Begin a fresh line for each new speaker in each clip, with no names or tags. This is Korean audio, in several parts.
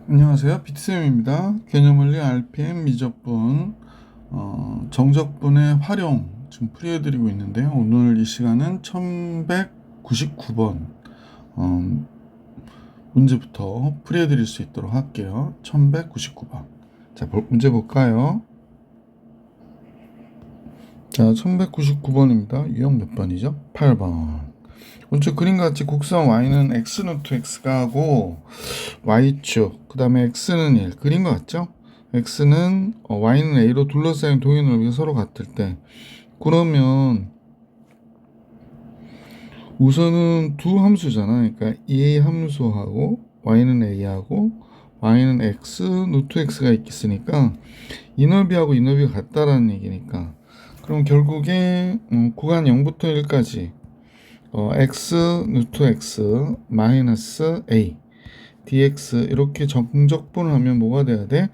안녕하세요. 비트쌤입니다. 개념원리 RPM 미적분 정적분의 활용 지금 풀이해드리고 있는데요. 오늘 이 시간은 1199번 문제부터 풀이해드릴 수 있도록 할게요. 1199번. 자, 문제 볼까요? 자, 1199번입니다. 유형 몇 번이죠? 8번. 먼저 그림과 같이 곡선 y는 x노트 x가 하고 y축, 그 다음에 x는 1. 그림과 같죠? x는 y는 a로 둘러싸인 동의 넓이가 서로 같을 때, 그러면 우선은 두 함수잖아. 그러니까 이 함수하고 y는 a하고 y는 x, 노트 x가 있으니까 이 넓이하고 이 넓이가 같다라는 얘기니까, 그럼 결국에 구간 0부터 1까지 x 루트 x 마이너스 a dx 이렇게 정적분을 하면 뭐가 돼야 돼?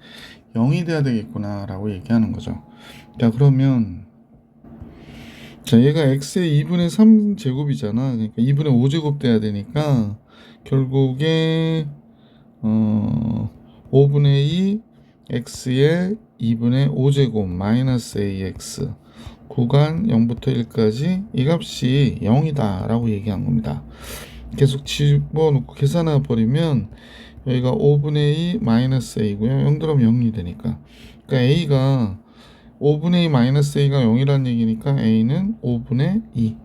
0이 돼야 되겠구나 라고 얘기하는 거죠. 자, 그러면 자, 얘가 x의 2분의 3제곱이잖아. 그러니까 2분의 5제곱 돼야 되니까 결국에 5분의 2 x의 2분의 5제곱 마이너스 ax 구간 0부터 1까지 이 값이 0이다 라고 얘기한 겁니다. 계속 집어넣고 계산해 버리면 여기가 5분의 2 마이너스 a고요. 0 들어가면 0이 되니까, 그러니까 a가 5분의 2 마이너스 a가 0이라는 얘기니까 a는 5분의 2.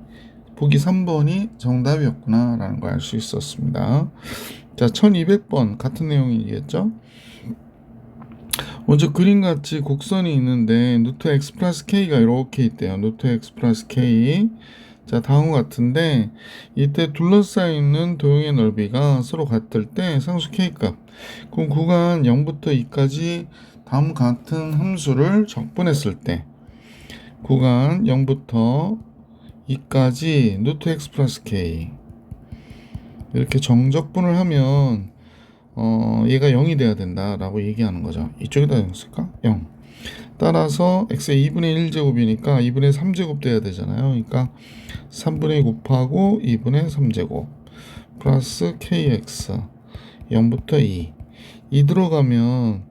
보기 3번이 정답이었구나 라는 걸 알 수 있었습니다. 자, 1200번 같은 내용이겠죠. 먼저 그림같이 곡선이 있는데 루트 x 플러스 k가 이렇게 있대요. 루트 x 플러스 k. 자, 다음과 같은데 이때 둘러싸이는 도형의 넓이가 서로 같을 때 상수 k값, 그럼 구간 0부터 2까지 다음 같은 함수를 적분했을 때 구간 0부터 2까지 루트 x 플러스 k 이렇게 정적분을 하면 얘가 0이 돼야 된다라고 얘기하는 거죠. 이쪽에다 0 쓸까? 0. 따라서 x의 2분의 1제곱이니까 2분의 3제곱 돼야 되잖아요. 그러니까 3분의 2 곱하고 2분의 3제곱 플러스 kx 0부터 2. 2 들어가면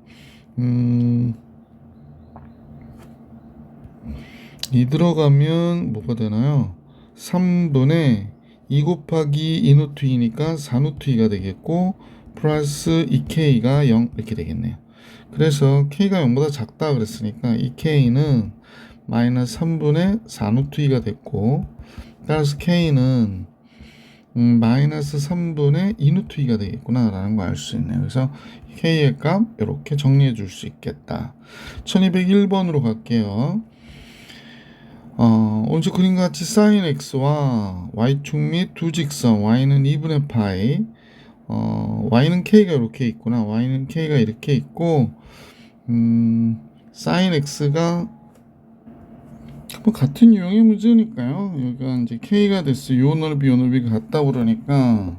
2 들어가면 뭐가 되나요? 3분의 2 곱하기 2노트 2니까 4노트 2가 되겠고 플러스 2k가 0 이렇게 되겠네요. 그래서 k가 0보다 작다 그랬으니까 이 k는 마이너스 3분의 4노트 2가 됐고, 따라서 k는 마이너스 3분의 2노트 2가 되겠구나 라는 걸 알 수 있네요. 그래서 k의 값 이렇게 정리해 줄 수 있겠다. 1201번으로 갈게요. 오른쪽 그림과 같이 sin x와 y축 및 두 직선 y는 2분의 파이, y는 k가 이렇게 있구나. y는 k가 이렇게 있고, sin x가 뭐 같은 유형의 문제니까요. 여기가 이제 k가 됐어. 요 넓이 요 넓이가 같다 그러니까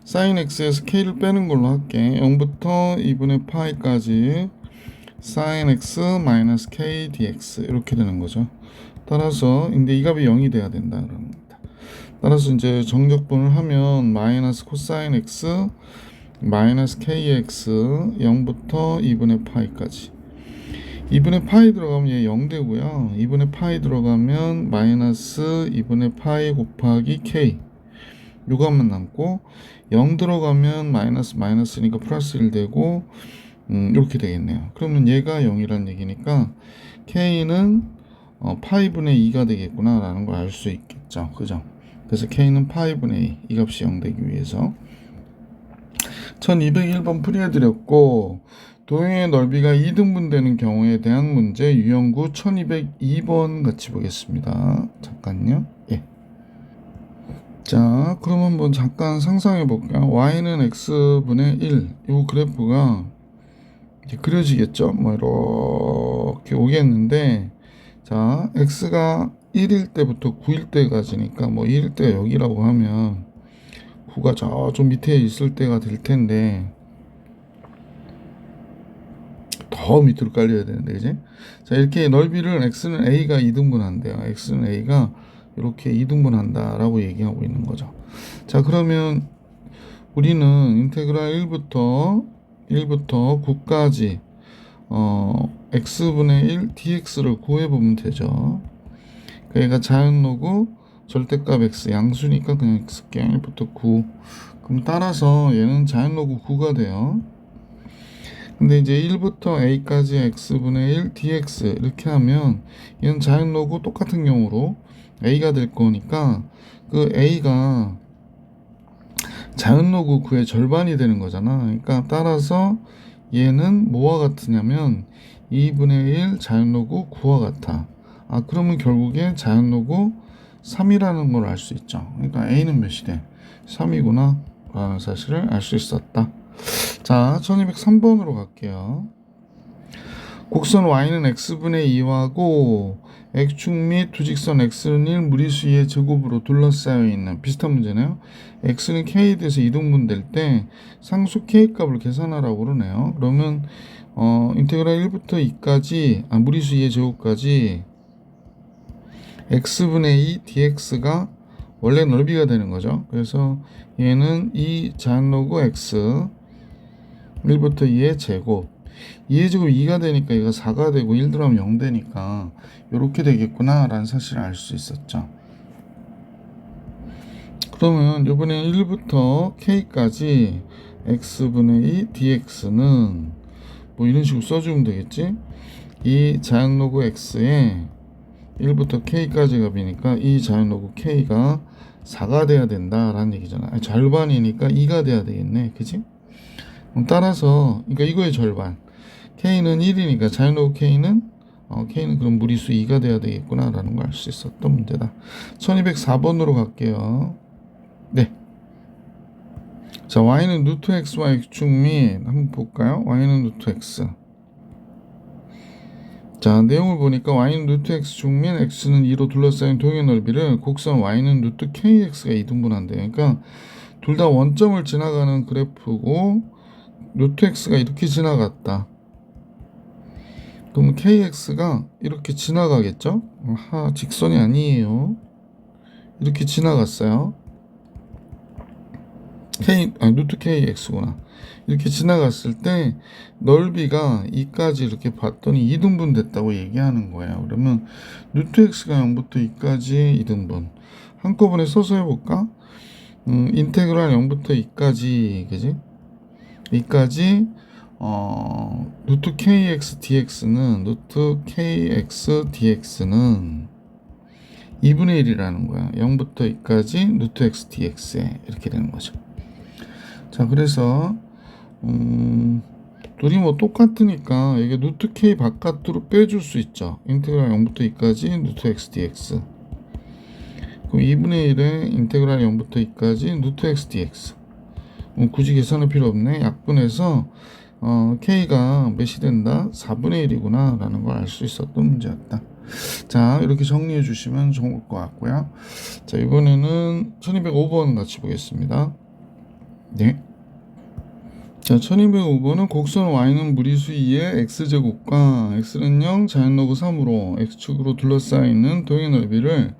sin x에서 k를 빼는 걸로 할게. 0부터 2분의 파이까지 sin x 마이너스 k dx 이렇게 되는 거죠. 따라서 근데 이 값이 0이 돼야 된다 그럽니다. 따라서 이제 정적분을 하면 마이너스 코사인 x 마이너스 kx 0부터 2분의 파이까지, 2분의 파이 들어가면 얘 0 되고요. 2분의 파이 들어가면 마이너스 2분의 파이 곱하기 k 요 값만 남고, 0 들어가면 마이너스 마이너스니까 플러스 1 되고 이렇게 되겠네요. 그러면 얘가 0이란 얘기니까 k는 파이분의 2가 되겠구나 라는 걸 알 수 있겠죠. 그죠? 그래서 k는 파이분의 2, 이 값이 0 되기 위해서 1201번 풀이해드렸고, 도형의 넓이가 2등분 되는 경우에 대한 문제 유형구 1202번 같이 보겠습니다. 잠깐요. 예. 자, 그럼 한번 잠깐 상상해 볼까요? y는 x분의 1, 이 그래프가 이렇게 그려지겠죠? 뭐 이렇게 오겠는데, 자, x가 1일 때부터 9일 때까지니까 뭐 1일 때가 여기라고 하면 9가 저쪽 밑에 있을 때가 될 텐데 더 밑으로 깔려야 되는데, 그지? 자, 이렇게 넓이를 x는 a가 2등분 한대요. x는 a가 이렇게 2등분 한다라고 얘기하고 있는 거죠. 자, 그러면 우리는 인테그랄 1부터 1부터 9까지 x분의 1 dx를 구해보면 되죠. 얘가 자연로고 절대값 x 양수니까 그냥 x 게 1부터 9. 그럼 따라서 얘는 자연로고 9가 돼요. 근데 이제 1부터 a까지 x분의 1 dx 이렇게 하면 얘는 자연로고 똑같은 경우로 a가 될 거니까 그 a가 자연로고 9의 절반이 되는 거잖아. 그러니까 따라서 얘는 뭐와 같으냐면 2분의 1 자연로고 9와 같아. 그러면 결국에 자연로고 3이라는 걸 알 수 있죠. 그러니까 a는 몇이 돼? 3이구나 라는 사실을 알 수 있었다. 자, 1203번으로 갈게요. 곡선 y는 x분의 2하고 x축 및 두직선 x는 1 무리수 2의 제곱으로 둘러싸여 있는 비슷한 문제네요. x는 k에 대해서 이등분 될 때 상수 k 값을 계산하라고 그러네요. 그러면 인테그랄 1부터 2까지 무리수 2의 제곱까지 x분의 2 dx가 원래 넓이가 되는 거죠. 그래서 얘는 2 자연로그 x 1부터 2의 제곱 2의 제곱 2가 되니까 얘가 4가 되고 1 들어가면 0 되니까 이렇게 되겠구나 라는 사실을 알 수 있었죠. 그러면 이번에 1부터 k까지 x분의 2 dx는 뭐 이런 식으로 써주면 되겠지. 이 자연로그 x에 1부터 k까지 값이니까 이 자연로그 k가 4가 돼야 된다라는 얘기잖아. 절반이니까 2가 돼야 되겠네. 그치? 따라서 그러니까 이거의 절반 k는 1이니까 자연로그 k는 그럼 무리수 2가 돼야 되겠구나 라는 걸 알 수 있었던 문제다. 1204번으로 갈게요. 네. 자, y는 루트 x와 x축 및 한번 볼까요? y는 루트 x. 자, 내용을 보니까 y는 루트 x축 및 x는 2로 둘러싸인 동의 넓이를 곡선 y는 루트 kx가 이등분한대요. 그러니까 둘 다 원점을 지나가는 그래프고 루트 x가 이렇게 지나갔다. 그럼 kx가 이렇게 지나가겠죠? 직선이 아니에요. 이렇게 지나갔어요. 루트 kx구나. 이렇게 지나갔을 때 넓이가 2까지 이렇게 봤더니 2등분 됐다고 얘기하는 거예요. 그러면 루트 x가 0부터 2까지 2등분. 한꺼번에 써서 해볼까? 인테그랄 0부터 2까지, 그지? 2까지 루트 kx dx는 2분의 1이라는 거야. 0부터 2까지 루트 x dx에 이렇게 되는 거죠. 자, 그래서 둘이 뭐 똑같으니까 이게 루트 k 바깥으로 빼줄 수 있죠. 인테그랄 0부터 2까지 루트 x dx. 그럼 2분의 1에 인테그랄 0부터 2까지 루트 x dx. 굳이 계산할 필요 없네. 약분해서 k가 몇이 된다? 4분의 1이구나 라는 걸 알 수 있었던 문제였다. 자, 이렇게 정리해 주시면 좋을 것 같고요. 자, 이번에는 1205번 같이 보겠습니다. 네. 자, 1205번은 곡선 y는 무리수 2의 x제곱과 x는 0, 자연로그 3으로 x축으로 둘러싸여 있는 동의 넓이를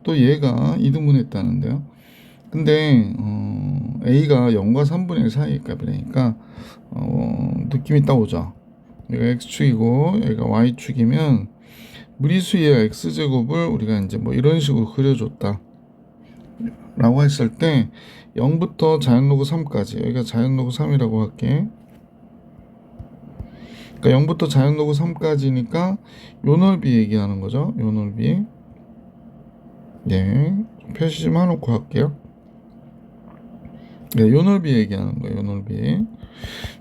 또 얘가 이등분했다는데요. 근데 a가 0과 3분의 1 사이의 값이라니까 느낌이 딱 오죠. 얘가 x축이고 얘가 y축이면 무리수의 x제곱을 우리가 이제 뭐 이런 식으로 그려줬다 라고 했을 때 0부터 자연로그 3까지 여기가 자연로그 3이라고 할게. 그러니까 0부터 자연로그 3까지니까 요 넓이 얘기하는 거죠. 요 넓이. 네, 표시 좀 해놓고 할게요. 네, 요 넓이 얘기하는 거예요. 요 넓이.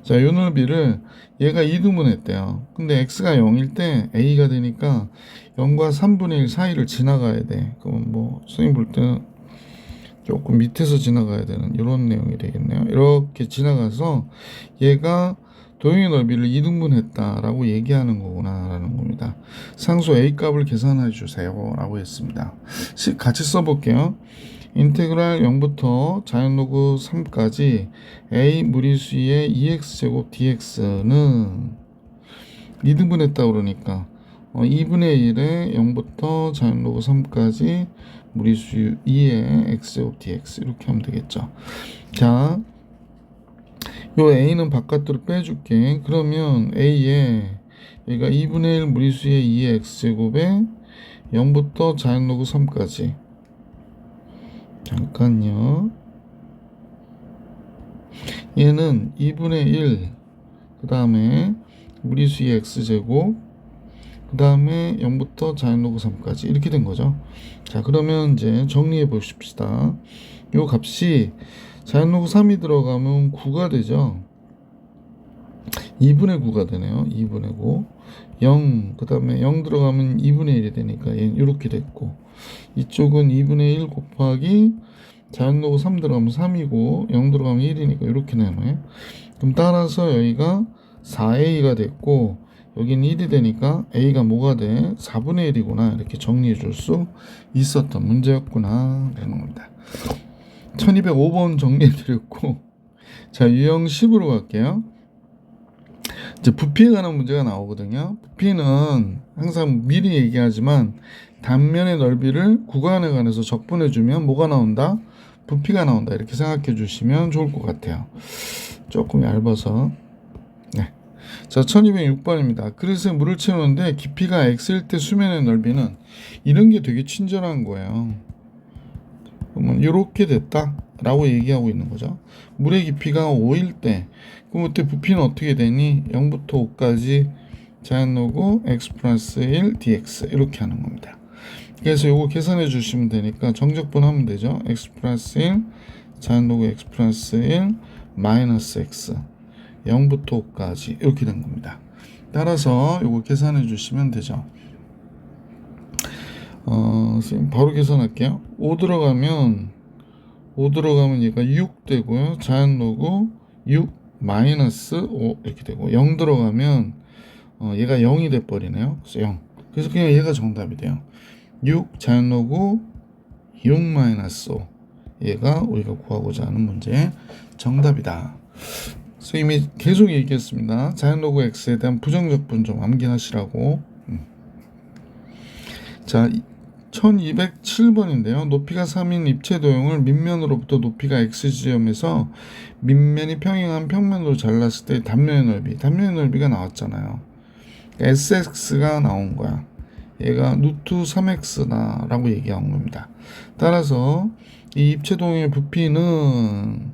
자, 요 넓이를 얘가 2등분 했대요. 근데 x가 0일 때 a가 되니까 0과 3분의 1 사이를 지나가야 돼. 그럼 뭐 선생님 볼 때는 조금 밑에서 지나가야 되는 이런 내용이 되겠네요. 이렇게 지나가서 얘가 도형의 넓이를 2등분 했다라고 얘기하는 거구나 라는 겁니다. 상수 a 값을 계산해 주세요 라고 했습니다. 같이 써볼게요. 인테그랄 0부터 자연로그 3까지 a 무리수의 2x제곱 dx는 2등분 했다 그러니까 2분의 1에 0부터 자연로그 3까지 무리수 2의 x제곱 dx 이렇게 하면 되겠죠. 자, 요 a는 바깥으로 빼줄게. 그러면 a에 얘가 2분의 1 무리수의 2의 x제곱에 0부터 자연 로그 3까지. 잠깐요. 얘는 2분의 1, 그 다음에 무리수의 x제곱, 그 다음에 0부터 자연 로그 3까지 이렇게 된 거죠. 자, 그러면 이제 정리해 보십시다. 요 값이 자연 로그 3이 들어가면 9가 되죠. 2분의 9가 되네요. 2분의 9. 0, 그 다음에 0 들어가면 2분의 1이 되니까 얘는 이렇게 됐고, 이쪽은 2분의 1 곱하기 자연 로그 3 들어가면 3이고 0 들어가면 1이니까 이렇게 나눠요. 그럼 따라서 여기가 4a가 됐고 여기는 1이 되니까 a가 뭐가 돼? 4분의 1이구나. 이렇게 정리해 줄 수 있었던 문제였구나 라는 겁니다. 1205번 정리해 드렸고, 자, 유형 10으로 갈게요. 이제 부피에 관한 문제가 나오거든요. 부피는 항상 미리 얘기하지만 단면의 넓이를 구간에 관해서 적분해 주면 뭐가 나온다? 부피가 나온다. 이렇게 생각해 주시면 좋을 것 같아요. 조금 얇아서. 네. 자, 1206번입니다. 그릇에 물을 채우는데 깊이가 x일 때 수면의 넓이는, 이런 게 되게 친절한 거예요. 그러면 이렇게 됐다 라고 얘기하고 있는 거죠. 물의 깊이가 5일 때, 그럼 그때 부피는 어떻게 되니? 0부터 5까지 자연 로그 x 플러스 1 dx 이렇게 하는 겁니다. 그래서 요거 계산해 주시면 되니까 정적분 하면 되죠. x 플러스 1 자연 로그 x 플러스 1 마이너스 x 0부터 5까지 이렇게 된 겁니다. 따라서 요거 계산해 주시면 되죠. 선생님 바로 계산할게요. 5 들어가면 얘가 6 되고요. 자연 로그 6 마이너스 5 이렇게 되고, 0 들어가면 얘가 0이 돼 버리네요. 그래서 0. 그래서 그냥 얘가 정답이 돼요. 6 자연 로그 6 마이너스 5. 얘가 우리가 구하고자 하는 문제의 정답이다. 선생님이 계속 얘기했습니다. 자연 로그 x에 대한 부정적분 좀 암기하시라고. 자, 1207번인데요. 높이가 3인 입체 도형을 밑면으로부터 높이가 x지점에서 밑면이 평행한 평면으로 잘랐을 때 단면의 넓이가 나왔잖아요. sx가 나온 거야. 얘가 루트 3x다 라고 얘기한 겁니다. 따라서 이 입체 도형의 부피는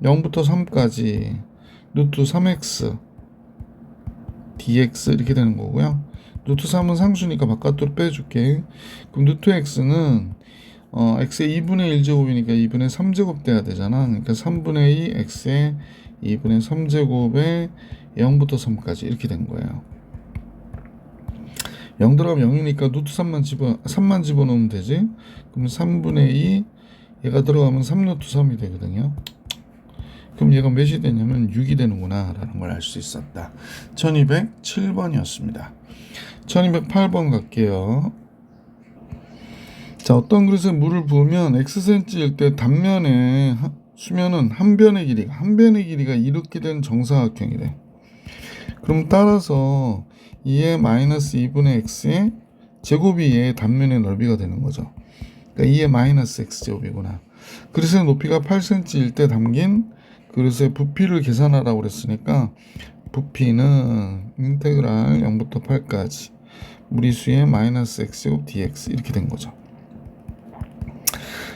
0부터 3까지 루트 3x dx 이렇게 되는 거고요. 루트 3은 상수니까 바깥으로 빼줄게. 그럼 루트 x는 x의 2분의 1제곱이니까 2분의 3제곱 돼야 되잖아. 그러니까 3분의 2 x의 2분의 3제곱에 0부터 3까지 이렇게 된 거예요. 0 들어가면 0이니까 루트 3만 집어넣으면 되지. 그럼 3분의 2 얘가 들어가면 3루트 3이 되거든요. 그럼 얘가 몇이 되냐면 6이 되는구나 라는 걸 알 수 있었다. 1207번이었습니다. 1208번 갈게요. 자, 어떤 그릇에 물을 부으면 xcm일 때 단면의 수면은 한 변의 길이가 이렇게 된 정사각형이래. 그럼 따라서 2의 마이너스 2분의 x의 제곱이 얘의 단면의 넓이가 되는 거죠. 그러니까 2의 마이너스 x제곱이구나. 그릇의 높이가 8cm일 때 담긴 그릇의 부피를 계산하라고 그랬으니까 부피는 인테그랄 0부터 8까지 무리수의 마이너스 x제곱 dx 이렇게 된 거죠.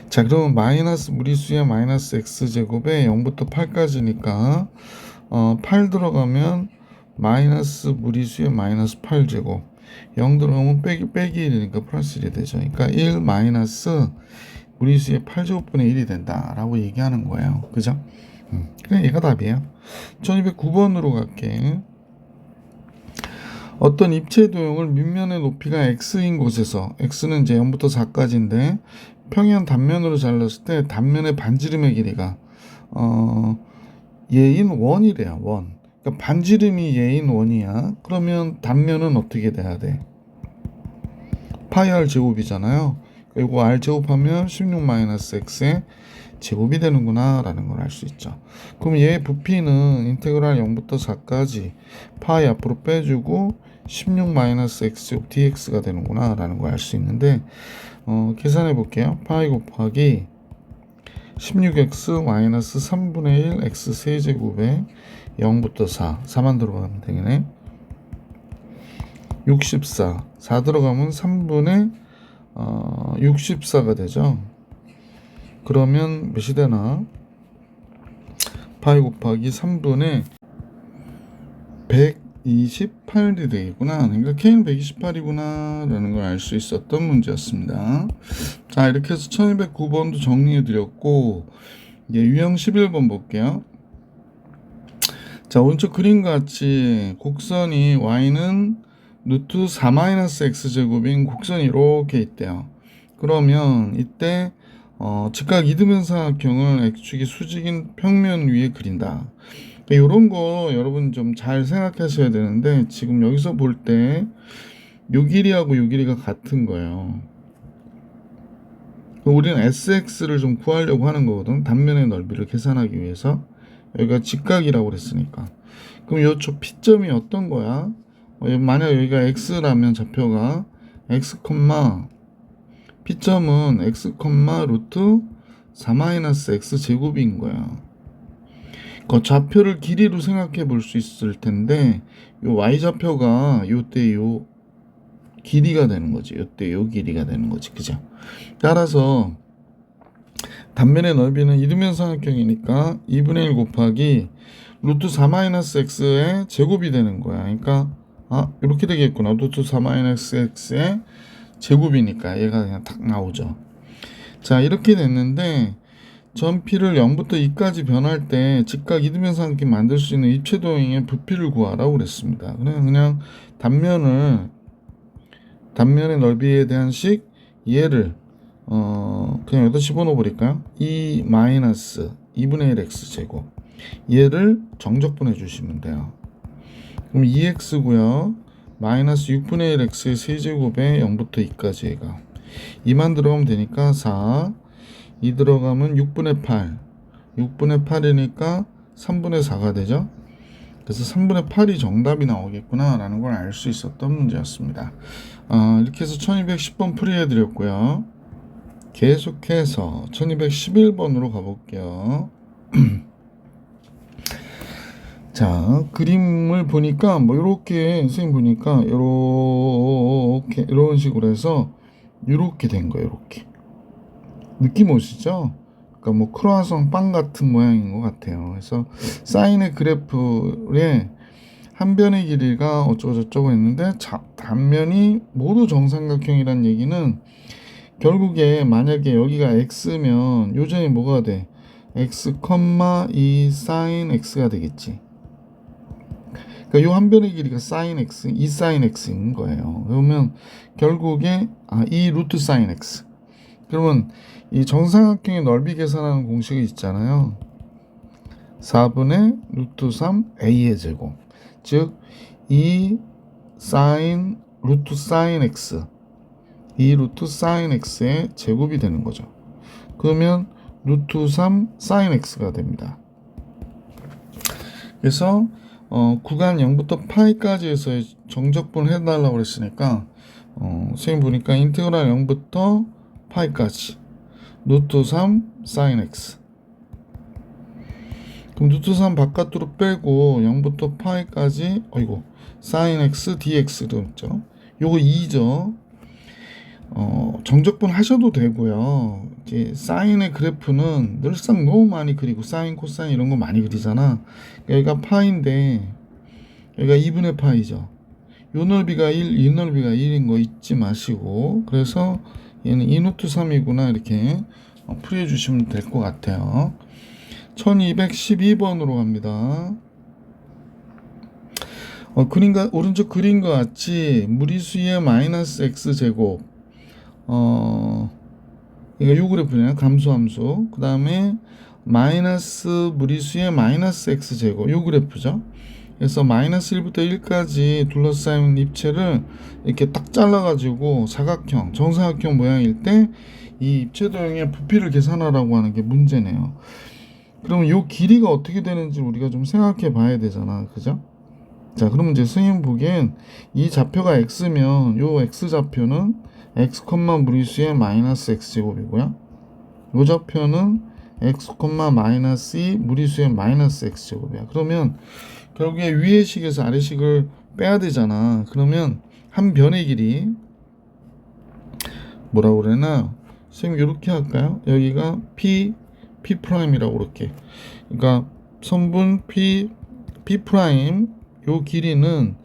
자, 그러면 마이너스 무리수의 마이너스 x제곱에 0부터 8까지니까 8 들어가면 마이너스 무리수의 마이너스 8제곱, 0 들어가면 빼기 1이니까 플러스 1이 되죠. 그러니까 1 마이너스 무리수의 8제곱분의 1이 된다 라고 얘기하는 거예요. 그죠? 그냥 얘가 답이에요. 1209번으로 갈게. 어떤 입체 도형을 밑면의 높이가 x인 곳에서, x는 이제 0부터 4까지인데 평행 단면으로 잘랐을 때 단면의 반지름의 길이가 얘인 1이래요. 1. 그러니까 반지름이 얘인 1이야. 그러면 단면은 어떻게 돼야 돼? 파이 r 제곱이잖아요. 그리고 r 제곱하면 16-x의 제곱이 되는구나 라는 걸 알 수 있죠. 그럼 얘의 부피는 인테그랄 0부터 4까지 파이 앞으로 빼주고 16-x제곱 dx가 되는구나 라는 걸 알 수 있는데 계산해 볼게요. 파이 곱하기 16x 마이너스 3분의 1 x 세제곱에 0부터 4만 들어가면 되겠네. 64 4 들어가면 3분의 64가 되죠. 그러면 몇이 되나? 파이 곱하기 3분의 128이 되겠구나. 그러니까 K는 128이구나 라는 걸 알 수 있었던 문제였습니다. 자, 이렇게 해서 1209번도 정리해 드렸고, 이제 유형 11번 볼게요. 자, 오른쪽 그림과 같이 곡선이 y는 루트 4-x제곱인 곡선이 이렇게 있대요. 그러면 이때 직각 이등변삼각형을 x축이 수직인 평면 위에 그린다. 이런 거 여러분 좀 잘 생각하셔야 되는데, 지금 여기서 볼 때 요 길이하고 요 길이가 같은 거예요. 우리는 sx를 좀 구하려고 하는 거거든. 단면의 넓이를 계산하기 위해서. 여기가 직각이라고 그랬으니까. 그럼 요쪽 P점이 어떤 거야? 만약 여기가 x라면 좌표가 x, P점은 x, 루트 4-x 제곱인 거야. 그 좌표를 길이로 생각해 볼 수 있을 텐데, 요 y좌표가 요때 요 길이가 되는 거지. 요때 요 길이가 되는 거지. 그죠? 따라서 단면의 넓이는 이등변 삼각형이니까 2분의 1 곱하기 루트 4-x의 제곱이 되는 거야. 그러니까 이렇게 되겠구나. 루트 4-x의 제곱이니까 얘가 그냥 딱 나오죠. 자, 이렇게 됐는데 점 P를 0부터 2까지 변할 때 직각 이등변 삼각형 만들 수 있는 입체 도형의 부피를 구하라고 그랬습니다. 그냥 단면의 넓이에 대한 식 얘를 그냥 여기다 집어넣어 버릴까요? 2-2분의 1 x 제곱 얘를 정적분해 주시면 돼요. 그럼 2x고요. 마이너스 6분의 1 x의 세제곱에 0부터 2까지 얘가 2만 들어가면 되니까 4 2 들어가면 6분의 8 6분의 8이니까 3분의 4가 되죠. 그래서 3분의 8이 정답이 나오겠구나 라는 걸 알 수 있었던 문제였습니다. 이렇게 해서 1210번 풀이해 드렸고요. 계속해서 1211번으로 가볼게요. 자, 그림을 보니까 이렇게 선생님 보니까 이렇게 이런 식으로 해서 이렇게 된 거예요. 이렇게 느낌 오시죠? 그러니까 크로아상 빵 같은 모양인 것 같아요. 그래서 사인의 그래프에 한 변의 길이가 어쩌고저쩌고 했는데 단면이 모두 정삼각형이란 얘기는 결국에 만약에 여기가 x면 요점이 뭐가 돼? x, 2 sin x가 되겠지. 그러니까 요 한 변의 길이가 sin x, 2 sin x인 거예요. 그러면 결국에 2 루트 sin x. 그러면 이 정삼각형의 넓이 계산하는 공식이 있잖아요. 4분의 루트 3 a의 제곱. 즉 2 sin 루트 sin x 2 루트 sin x의 제곱이 되는 거죠. 그러면 루트 3 sin x가 됩니다. 그래서 구간 0부터 파이까지 해서 정적분을 해달라고 그랬으니까 선생님 보니까 인테그랄 0부터 파이까지 루트 3 sin x. 그럼 루트 3 바깥으로 빼고 0부터 파이까지 sin x dx로 했죠. 요거 2죠. 정적분 하셔도 되고요. 이제 사인의 그래프는 늘상 너무 많이 그리고 사인, 코사인 이런 거 많이 그리잖아. 여기가 파인데 여기가 2분의 파이죠. 요 넓이가 1, 이 넓이가 1인 거 잊지 마시고, 그래서 얘는 2루트 3이구나 이렇게 풀이해 주시면 될 것 같아요. 1212번으로 갑니다. 오른쪽 그림과 같이 무리수의 마이너스 x 제곱, 이거 요 그래프네요. 감소함수. 그 다음에 마이너스 무리수의 마이너스 x 제곱, 요 그래프죠. 그래서 마이너스 1부터 1까지 둘러싸인 입체를 이렇게 딱 잘라가지고 사각형, 정사각형 모양일 때 이 입체 도형의 부피를 계산하라고 하는 게 문제네요. 그러면 요 길이가 어떻게 되는지 우리가 좀 생각해 봐야 되잖아. 그죠? 자, 그러면 이제 선생님 보기엔 이 좌표가 x면 요 x좌표는 x, 무리수의 마이너스 x제곱이고요. 요 좌표는 x, 마이너스 2 무리수의 마이너스 x제곱이야. 그러면 결국에 위의 식에서 아래 식을 빼야 되잖아. 그러면 한 변의 길이 뭐라고 그러나? 선생님 이렇게 할까요? 여기가 P 프라임이라고 그렇게. 그러니까 선분 P 프라임 요 길이는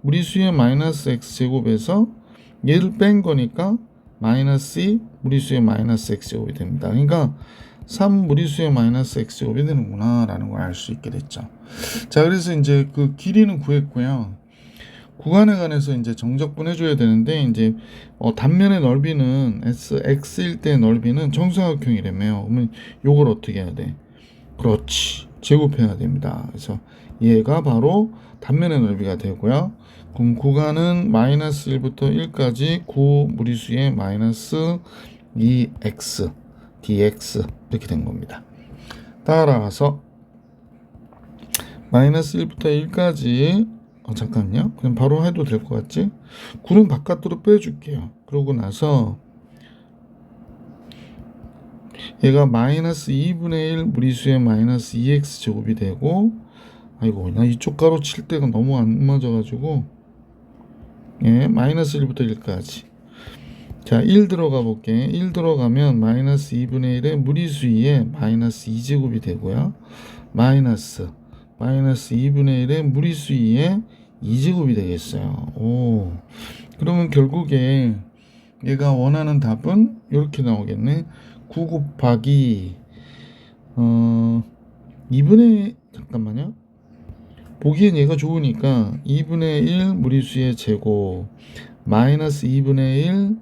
무리수의 마이너스 x제곱에서 얘를 뺀 거니까 마이너스 2 무리수의 마이너스 x제곱이 됩니다. 그러니까 3 무리수의 마이너스 x제곱이 되는구나 라는 걸 알 수 있게 됐죠. 자, 그래서 이제 그 길이는 구했고요. 구간에 관해서 이제 정적분 해줘야 되는데 이제 단면의 넓이는 x일 때 넓이는 정사각형이라며요. 그러면 요걸 어떻게 해야 돼? 그렇지, 제곱해야 됩니다. 그래서 얘가 바로 단면의 넓이가 되고요. 그럼 구간은 마이너스 1부터 1까지 9 무리수의 마이너스 2x dx 이렇게 된 겁니다. 따라서 마이너스 1부터 1까지 잠깐요. 그냥 바로 해도 될 것 같지? 9는 바깥으로 빼줄게요. 그러고 나서 얘가 마이너스 2분의 1 무리수의 마이너스 2x 제곱이 되고, 아이고 나 이쪽 가로 칠 때가 너무 안 맞아가지고 예, 마이너스 1부터 1까지. 자, 1 들어가 볼게. 1 들어가면 마이너스 2분의 1의 무리수 2에 마이너스 2제곱이 되고요. 마이너스 2분의 1의 무리수 2에 2제곱이 되겠어요. 오, 그러면 결국에 얘가 원하는 답은 이렇게 나오겠네. 9 곱하기 2분의 잠깐만요. 보기엔 얘가 좋으니까 2분의 1 무리수의 제곱 마이너스 2분의 1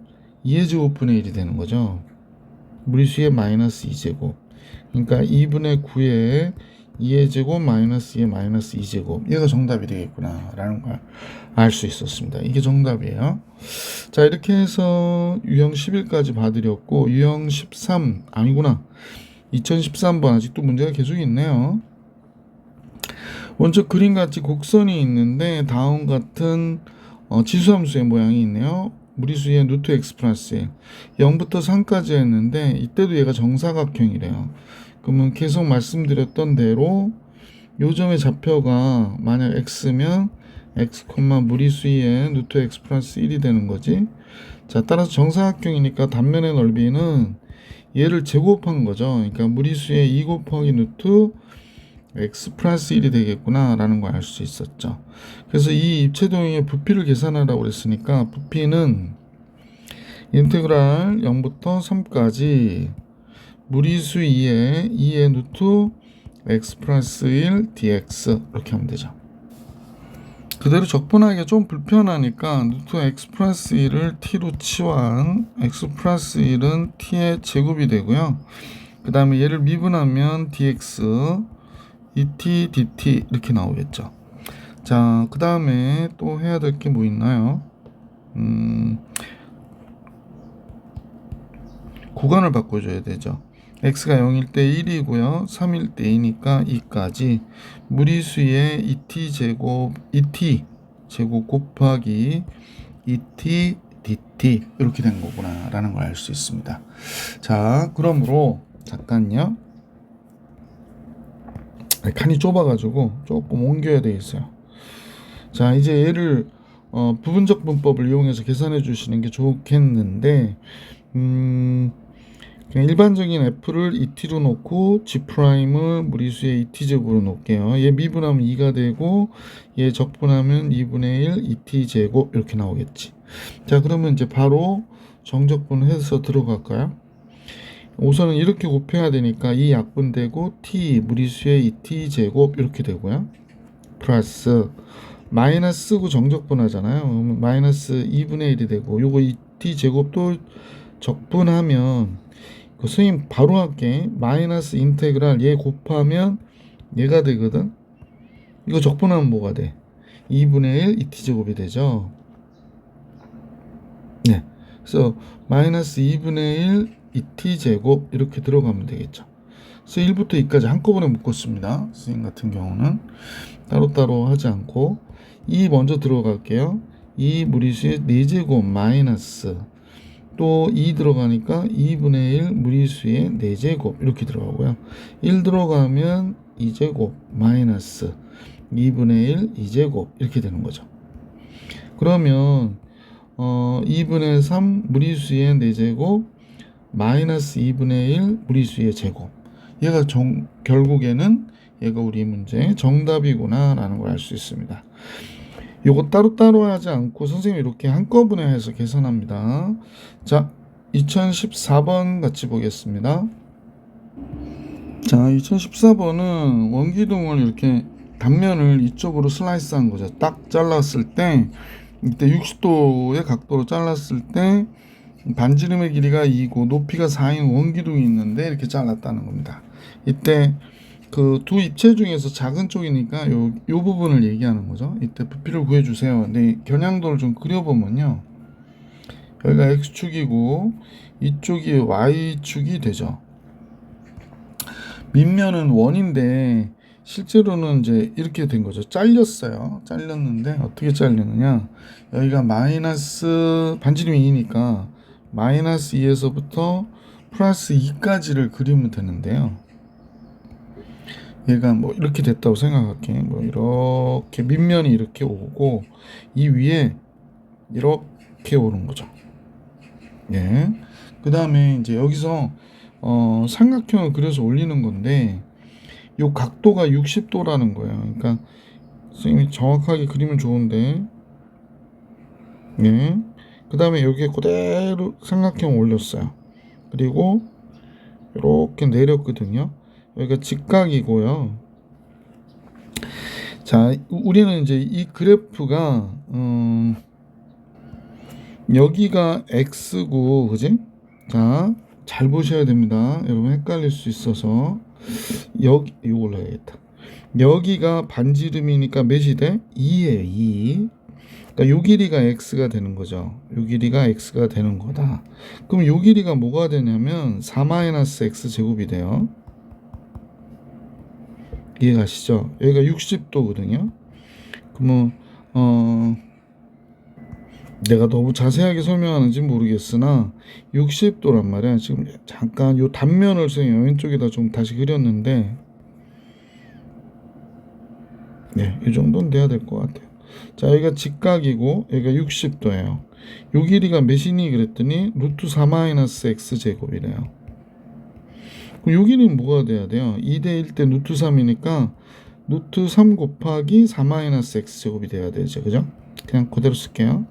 2의 제곱분의 1이 되는 거죠. 무리수의 마이너스 2제곱. 그러니까 2분의 9의 2의 제곱 마이너스 2의 마이너스 2제곱. 얘가 정답이 되겠구나 라는 걸 알 수 있었습니다. 이게 정답이에요. 자, 이렇게 해서 유형 11까지 봐드렸고, 유형 13 아니구나, 2013번 아직도 문제가 계속 있네요. 먼저 그림같이 곡선이 있는데 다음 같은 지수함수의 모양이 있네요. 무리수의 루트 x 플러스 1 0부터 3까지 했는데 이때도 얘가 정사각형이래요. 그러면 계속 말씀드렸던 대로 요 점의 좌표가 만약 x면 x, 무리수의 루트 x 플러스 1이 되는 거지. 자, 따라서 정사각형이니까 단면의 넓이는 얘를 제곱한 거죠. 그러니까 무리수의 2 곱하기 루트 x 플러스 1이 되겠구나 라는 걸 알 수 있었죠. 그래서 이 입체도형의 부피를 계산하라고 그랬으니까 부피는 인테그랄 0부터 3까지 무리수 2의 루트 x 플러스 1 dx 이렇게 하면 되죠. 그대로 적분하기가 좀 불편하니까 루트 x 플러스 1을 t로 치환, x 플러스 1은 t의 제곱이 되고요. 그 다음에 얘를 미분하면 dx dt, dt 이렇게 나오겠죠. 자, 그 다음에 또 해야 될 게 뭐 있나요? 구간을 바꿔줘야 되죠. x가 0일 때 1이고요. 3일 때 2니까 2까지 무리수의 2t 제곱 곱하기 2t dt 이렇게 된 거구나 라는 걸 알 수 있습니다. 자, 그러므로 잠깐요. 칸이 좁아가지고 조금 옮겨야 되겠어요. 자, 이제 얘를 부분적 분법을 이용해서 계산해 주시는 게 좋겠는데, 그냥 일반적인 f를 2t로 놓고 g'을 무리수의 2t제곱으로 놓을게요. 얘 미분하면 2가 되고 얘 적분하면 2분의 1 2t제곱 이렇게 나오겠지. 자, 그러면 이제 바로 정적분해서 들어갈까요? 우선은 이렇게 곱해야 되니까 이 약분되고 t 무리수의 2t제곱 이렇게 되고요. 플러스 마이너스고 정적분하잖아요. 마이너스 2분의 1이 되고 요거 2t제곱도 적분하면 선생님 바로 할게. 마이너스 인테그랄 얘 곱하면 얘가 되거든. 이거 적분하면 뭐가 돼? 2분의 1 2t제곱이 되죠. 네. 그래서 마이너스 2분의 1 2t제곱 이렇게 들어가면 되겠죠. 그래서 1부터 2까지 한꺼번에 묶었습니다. 선생님 같은 경우는 따로따로 하지 않고 2 먼저 들어갈게요. 2 무리수의 4제곱 마이너스 또 2 들어가니까 2분의 1 무리수의 4제곱 이렇게 들어가고요. 1 들어가면 2제곱 마이너스 2분의 1 2제곱 이렇게 되는 거죠. 그러면 2분의 3 무리수의 4제곱 마이너스 2분의 1 무리수의 제곱. 얘가 결국에는 얘가 우리 문제의 정답이구나 라는 걸 알 수 있습니다. 요거 따로따로 하지 않고 선생님이 이렇게 한꺼번에 해서 계산합니다. 자, 2014번 같이 보겠습니다. 자, 2014번은 원기둥을 이렇게 단면을 이쪽으로 슬라이스 한 거죠. 딱 잘랐을 때 이때 60도의 각도로 잘랐을 때 반지름의 길이가 2고 높이가 4인 원기둥이 있는데 이렇게 잘랐다는 겁니다. 이때 그 두 입체 중에서 작은 쪽이니까 요 부분을 얘기하는 거죠. 이때 부피를 구해주세요. 근데 겨냥도를 좀 그려보면요. 여기가 X축이고 이쪽이 Y축이 되죠. 밑면은 원인데 실제로는 이제 이렇게 된 거죠. 잘렸어요. 잘렸는데 어떻게 잘리느냐. 여기가 마이너스 반지름이 2니까 마이너스 2에서부터 플러스 2까지를 그리면 되는데요. 얘가 뭐 이렇게 됐다고 생각할게. 뭐 이렇게 밑면이 이렇게 오고 이 위에 이렇게 오는 거죠. 예. 그 다음에 이제 여기서 삼각형을 그려서 올리는 건데 요 각도가 60도라는 거예요. 그러니까 선생님이 정확하게 그리면 좋은데 예. 그 다음에 여기에 그대로 삼각형 올렸어요. 그리고 이렇게 내렸거든요. 여기가 직각이고요. 자, 우리는 이제 이 그래프가 여기가 x고, 그지? 자, 잘 보셔야 됩니다. 여러분 헷갈릴 수 있어서 이걸로 해야겠다. 여기가 반지름이니까 몇이 돼? 2예요. 2. 그러니까 요 길이가 x가 되는 거죠. 요 길이가 x가 되는 거다. 그럼 요 길이가 뭐가 되냐면 4-x 제곱이 돼요. 이해가시죠? 여기가 60도거든요. 그러면 내가 너무 자세하게 설명하는지 모르겠으나 60도란 말이야. 지금 잠깐 요 단면을 선생님 왼쪽에다 좀 다시 그렸는데 네, 이 정도는 돼야 될 것 같아요. 자, 여기가 직각이고 여기가 60도예요. 요 길이가 몇이니 그랬더니 루트 4-x 제곱이래요. 그럼 요 길이는 뭐가 돼야 돼요? 2대 1 대 루트 3이니까 루트 3 곱하기 4-x 제곱이 돼야 되죠. 그죠? 그냥 그대로 쓸게요.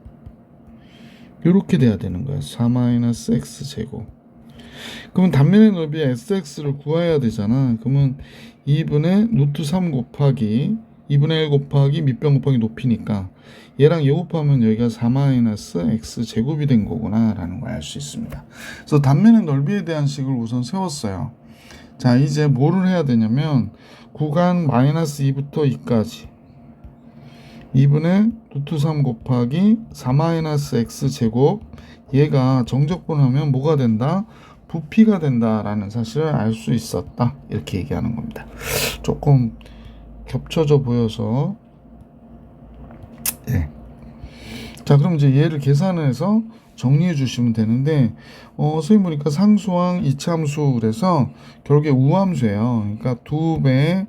요렇게 돼야 되는 거야. 4-x 제곱. 그러면 단면의 넓이 sx를 구해야 되잖아. 그러면 2분의 루트 3 곱하기 2분의 1 곱하기 밑변 곱하기 높이니까 얘랑 얘 곱하면 여기가 4-x 제곱이 된 거구나 라는 걸 알 수 있습니다. 그래서 단면의 넓이에 대한 식을 우선 세웠어요. 자, 이제 뭐를 해야 되냐면 구간 마이너스 2부터 2까지 2분의 루트 3 곱하기 4-x 제곱 얘가 정적분하면 뭐가 된다? 부피가 된다라는 사실을 알 수 있었다. 이렇게 얘기하는 겁니다. 조금 겹쳐져 보여서 예. 자, 그럼 이제 얘를 계산해서 정리해 주시면 되는데 선생님 보니까 상수항 이차함수 그래서 결국에 우함수예요. 그러니까 2배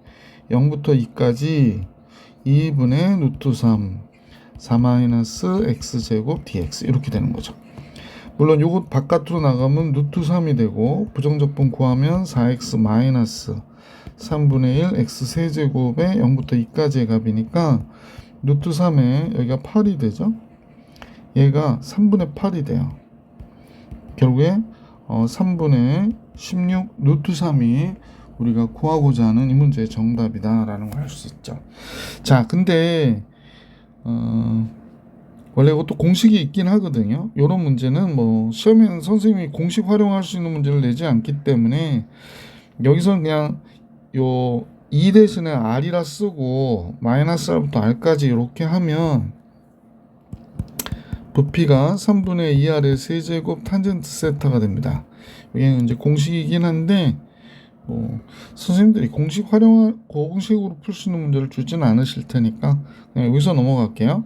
0부터 2까지 2분의 루트 3 4-x제곱 dx 이렇게 되는 거죠. 물론 요거 바깥으로 나가면 루트 3이 되고 부정적분 구하면 4x 마이너스 3분의 1 x 세제곱에 0부터 2까지의 값이니까 루트 3에 여기가 8이 되죠. 얘가 3분의 8이 돼요. 결국에 3분의 16 루트 3이 우리가 구하고자 하는 이 문제의 정답이다 라는 걸 알 수 있죠. 자, 근데 원래 이것도 공식이 있긴 하거든요. 이런 문제는 뭐 시험에는 선생님이 공식 활용할 수 있는 문제를 내지 않기 때문에 여기서는 그냥 요 2 대신에 r이라 쓰고 마이너스 r부터 r까지 이렇게 하면 부피가 3분의 2r의 세제곱 탄젠트 세타가 됩니다. 여기는 이제 공식이긴 한데 뭐 선생님들이 공식으로 풀 수 있는 문제를 주지는 않으실 테니까 그냥 여기서 넘어갈게요.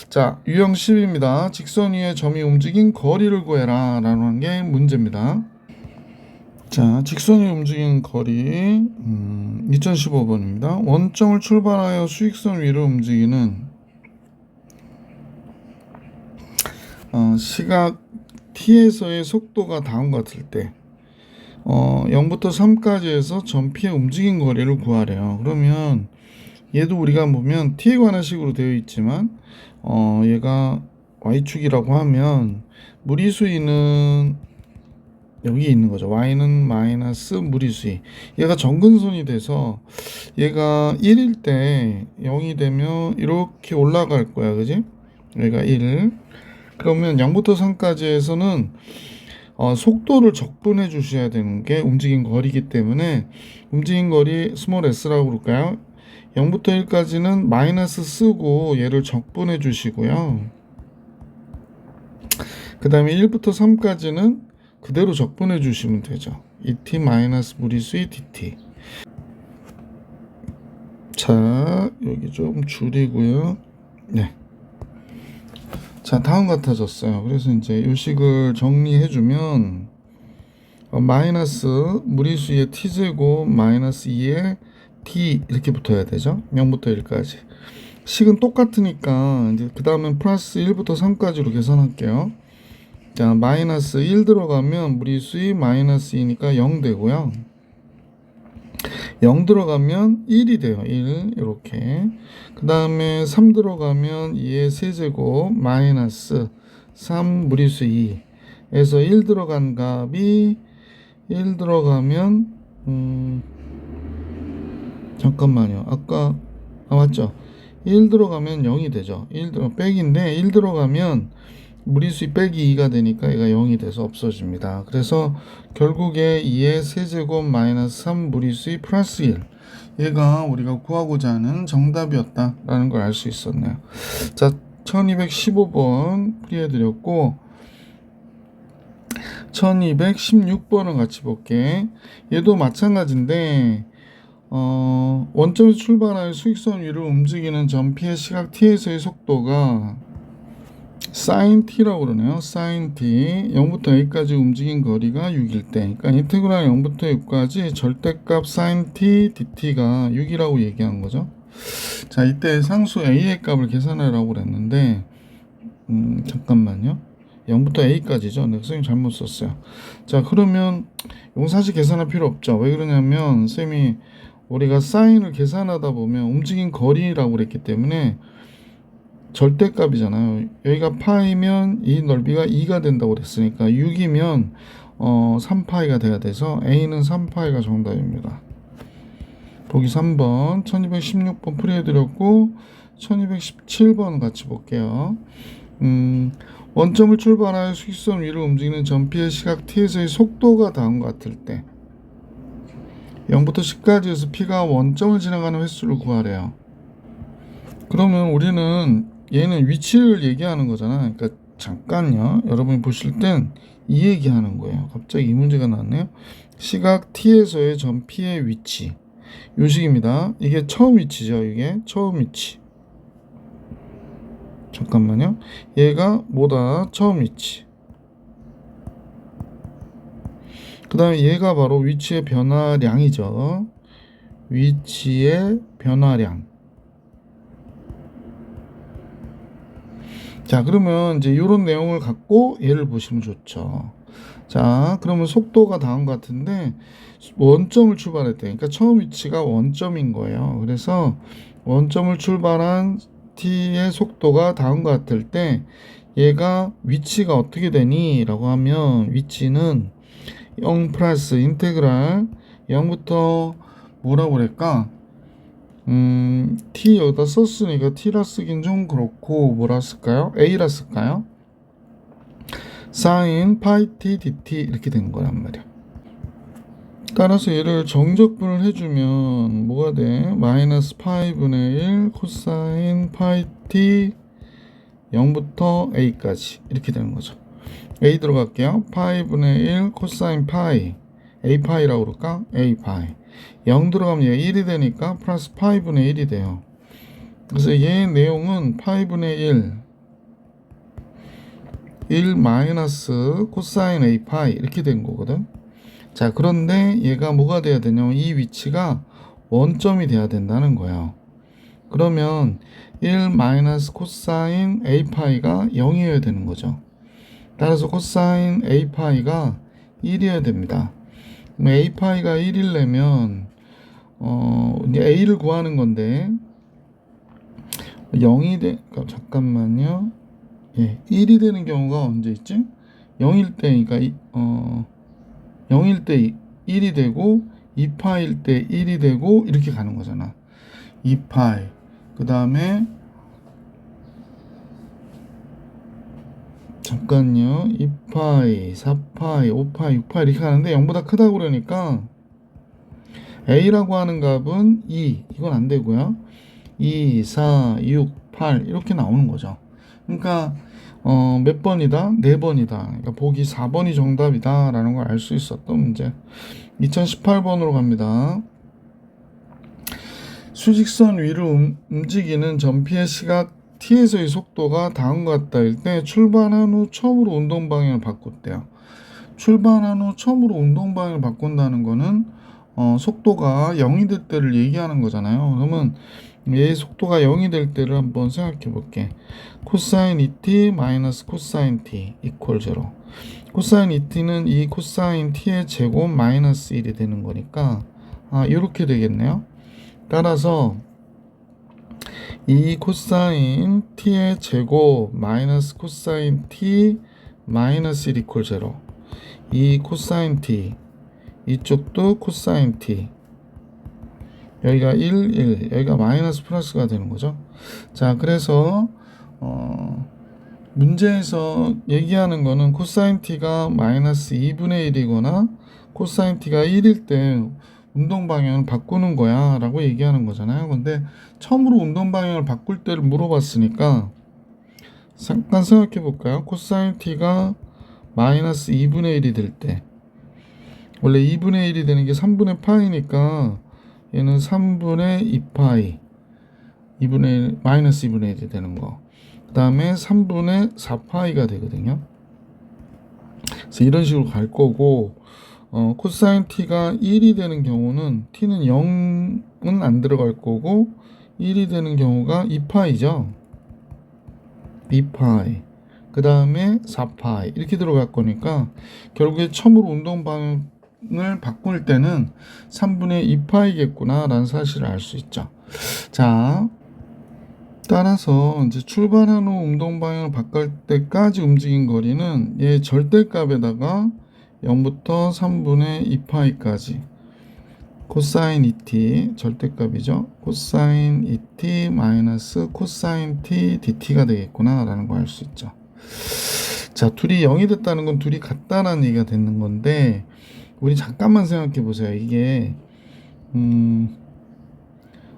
자, 유형 10입니다. 직선 위에 점이 움직인 거리를 구해라 라는 게 문제입니다. 자, 직선이 움직인 거리 2015번입니다. 원점을 출발하여 수직선 위를 움직이는 시각 t에서의 속도가 다음과 같을 때 0부터 3까지 해서 점 P의 움직인 거리를 구하래요. 그러면 얘도 우리가 보면 t에 관한 식으로 되어 있지만 얘가 y축이라고 하면 무리수위는 여기 있는 거죠. y는 마이너스 무리수위. 얘가 정근선이 돼서 얘가 1일 때 0이 되면 이렇게 올라갈 거야. 그지? 얘가 1. 그러면 0부터 3까지 해서는 속도를 적분해 주셔야 되는 게 움직인 거리이기 때문에 움직인 거리 스몰 s라고 그럴까요? 0부터 1까지는 마이너스 쓰고 얘를 적분해 주시고요. 그 다음에 1부터 3까지는 그대로 적분해 주시면 되죠. et 마이너스 무리수의 dt. 자, 여기 좀 줄이고요. 네. 자, 다음 같아졌어요. 그래서 이제 이 식을 정리해주면 마이너스 무리수의 t제곱 마이너스 2의 t 이렇게 붙어야 되죠. 0부터 1까지. 식은 똑같으니까 이제 그 다음엔 플러스 1부터 3까지로 계산할게요. 자, 마이너스 1 들어가면 무리수의 마이너스 2니까 0 되고요. 0 들어가면 1이 돼요. 1 이렇게. 그 다음에 3 들어가면 2의 세제곱 마이너스 3 무리수 2 에서 1 들어간 값이 1 들어가면 잠깐만요. 아까 맞죠? 1 들어가면 0이 되죠. 1 백인데 1 들어가면 무리수의 빼기 2가 되니까 얘가 0이 돼서 없어집니다. 그래서 결국에 2의 세제곱 마이너스 3 무리수의 플러스 1 얘가 우리가 구하고자 하는 정답이었다라는 걸 알 수 있었네요. 자, 1215번 풀이해드렸고 1216번을 같이 볼게. 얘도 마찬가지인데 원점에서 출발하여 수직선 위를 움직이는 점 P의 시각 t에서의 속도가 sin t라고 그러네요. sin t 0부터 a까지 움직인 거리가 6일 때, 그러니까 인테그랄 0부터 6까지 절대값 sin t dt가 6이라고 얘기한 거죠. 자, 이때 상수 a의 값을 계산하라고 그랬는데 잠깐만요. 0부터 a까지죠. 네, 선생님 잘못 썼어요. 자, 그러면 이건 사실 계산할 필요 없죠. 왜 그러냐면 쌤이 우리가 사인을 계산하다 보면 움직인 거리라고 그랬기 때문에 절대값이잖아요. 여기가 파이면 이 넓이가 2가 된다고 그랬으니까 6이면 3파이가 돼야 돼서 A는 3파이가 정답입니다. 보기 3번 1216번 풀이해드렸고 1217번 같이 볼게요. 원점을 출발하여 수직선 위를 움직이는 점 P의 시각 t에서의 속도가 다음과 같을 때 0부터 10까지 해서 P가 원점을 지나가는 횟수를 구하래요. 그러면 우리는 얘는 위치를 얘기하는 거잖아. 그러니까 잠깐요. 여러분이 보실 땐 이 얘기하는 거예요. 갑자기 이 문제가 나왔네요. 시각 t에서의 점 P의 위치. 요 식입니다. 이게 처음 위치죠. 이게 처음 위치. 잠깐만요. 얘가 뭐다? 처음 위치. 그 다음에 얘가 바로 위치의 변화량이죠. 위치의 변화량. 자, 그러면 이제 이런 내용을 갖고 얘를 보시면 좋죠. 자, 그러면 속도가 다음 같은데 원점을 출발했대. 그러니까 처음 위치가 원점인 거예요. 그래서 원점을 출발한 t의 속도가 다음과 같을 때 얘가 위치가 어떻게 되니? 라고 하면 위치는 0 플러스 인테그랄 0부터 뭐라고 그럴까? t 여기다 썼으니까 t라 쓰긴 좀 그렇고 뭐라 쓸까요? a라 쓸까요? sin pi t dt 이렇게 된 거란 말이야. 따라서 얘를 정적분을 해주면 뭐가 돼? 마이너스 파이분의 1 코사인 파이 t 0부터 a까지 이렇게 되는 거죠. a 들어갈게요. 파이분의 1 코사인 파이 a파이라고 그럴까? a파이 0 들어가면 얘 1이 되니까 플러스 파이분의 1이 돼요. 그래서 얘의 내용은 파이분의 1 마이너스 코사인 a파이 이렇게 된 거거든. 자, 그런데 얘가 뭐가 돼야 되냐면 이 위치가 원점이 돼야 된다는 거예요. 그러면 1 마이너스 코사인 a파이가 0이어야 되는 거죠. 따라서 코사인 a파이가 1이어야 됩니다. 그럼 a파이가 1이려면 이제 a를 구하는 건데 0이 잠깐만요. 예, 1이 되는 경우가 언제 있지? 0일 때, 그러니까 0일 때 1이 되고 2파일 때 1이 되고 이렇게 가는 거잖아. 2파이 그 다음에 잠깐요. 2파이 4파이 5파이 6파이 이렇게 가는데 0보다 크다고 그러니까 a라고 하는 값은 2 이건 안 되고요. 2, 4, 6, 8 이렇게 나오는 거죠. 그러니까 몇 번이다? 4번이다. 그러니까 보기 4번이 정답이다 라는 걸 알 수 있었던 문제. 2018번으로 갑니다. 수직선 위를 움직이는 전피의 시각 t에서의 속도가 다음과 같다일 때 출발한 후 처음으로 운동 방향을 바꿨대요. 출발한 후 처음으로 운동 방향을 바꾼다는 거는 속도가 0이 될 때를 얘기하는 거잖아요. 그러면 얘의 속도가 0이 될 때를 한번 생각해 볼게. 코사인 2t 마이너스 코사인 t 이퀄 0. 코사인 2t는 이 코사인 t의 제곱 마이너스 1이 되는 거니까 이렇게 되겠네요. 따라서 이 코사인 t의 제곱 마이너스 코사인 t 마이너스 1 이퀄 0. 이 코사인 t 이쪽도 코사인 t 여기가 1, 1 여기가 마이너스 플러스가 되는 거죠. 자, 그래서 문제에서 얘기하는 거는 코사인 t가 마이너스 2분의 1이거나 코사인 t가 1일 때 운동 방향을 바꾸는 거야 라고 얘기하는 거잖아요. 근데 처음으로 운동 방향을 바꿀 때를 물어봤으니까 잠깐 생각해 볼까요? 코사인 t가 마이너스 2분의 1이 될 때 원래 2분의 1이 되는 게 3분의 파이니까 얘는 3분의 2파이 2분의 1, 마이너스 2분의 1이 되는 거. 그 다음에 3분의 4파이가 되거든요. 그래서 이런 식으로 갈 거고 코사인 t가 1이 되는 경우는 t는 0은 안 들어갈 거고 1이 되는 경우가 2파이죠. 2파이 그 다음에 4파이 이렇게 들어갈 거니까 결국에 처음으로 운동 방향을 바꿀 때는 3분의 2파이겠구나 라는 사실을 알 수 있죠. 자, 따라서 이제 출발한 후 운동 방향을 바꿀 때까지 움직인 거리는 얘 절대값에다가 0부터 3분의 2파이까지 코사인 2t 절대값이죠. 코사인 2t 마이너스 코사인 t dt가 되겠구나 라는 걸 알 수 있죠. 자, 둘이 0이 됐다는 건 둘이 같다라는 얘기가 되는 건데 우리 잠깐만 생각해 보세요. 이게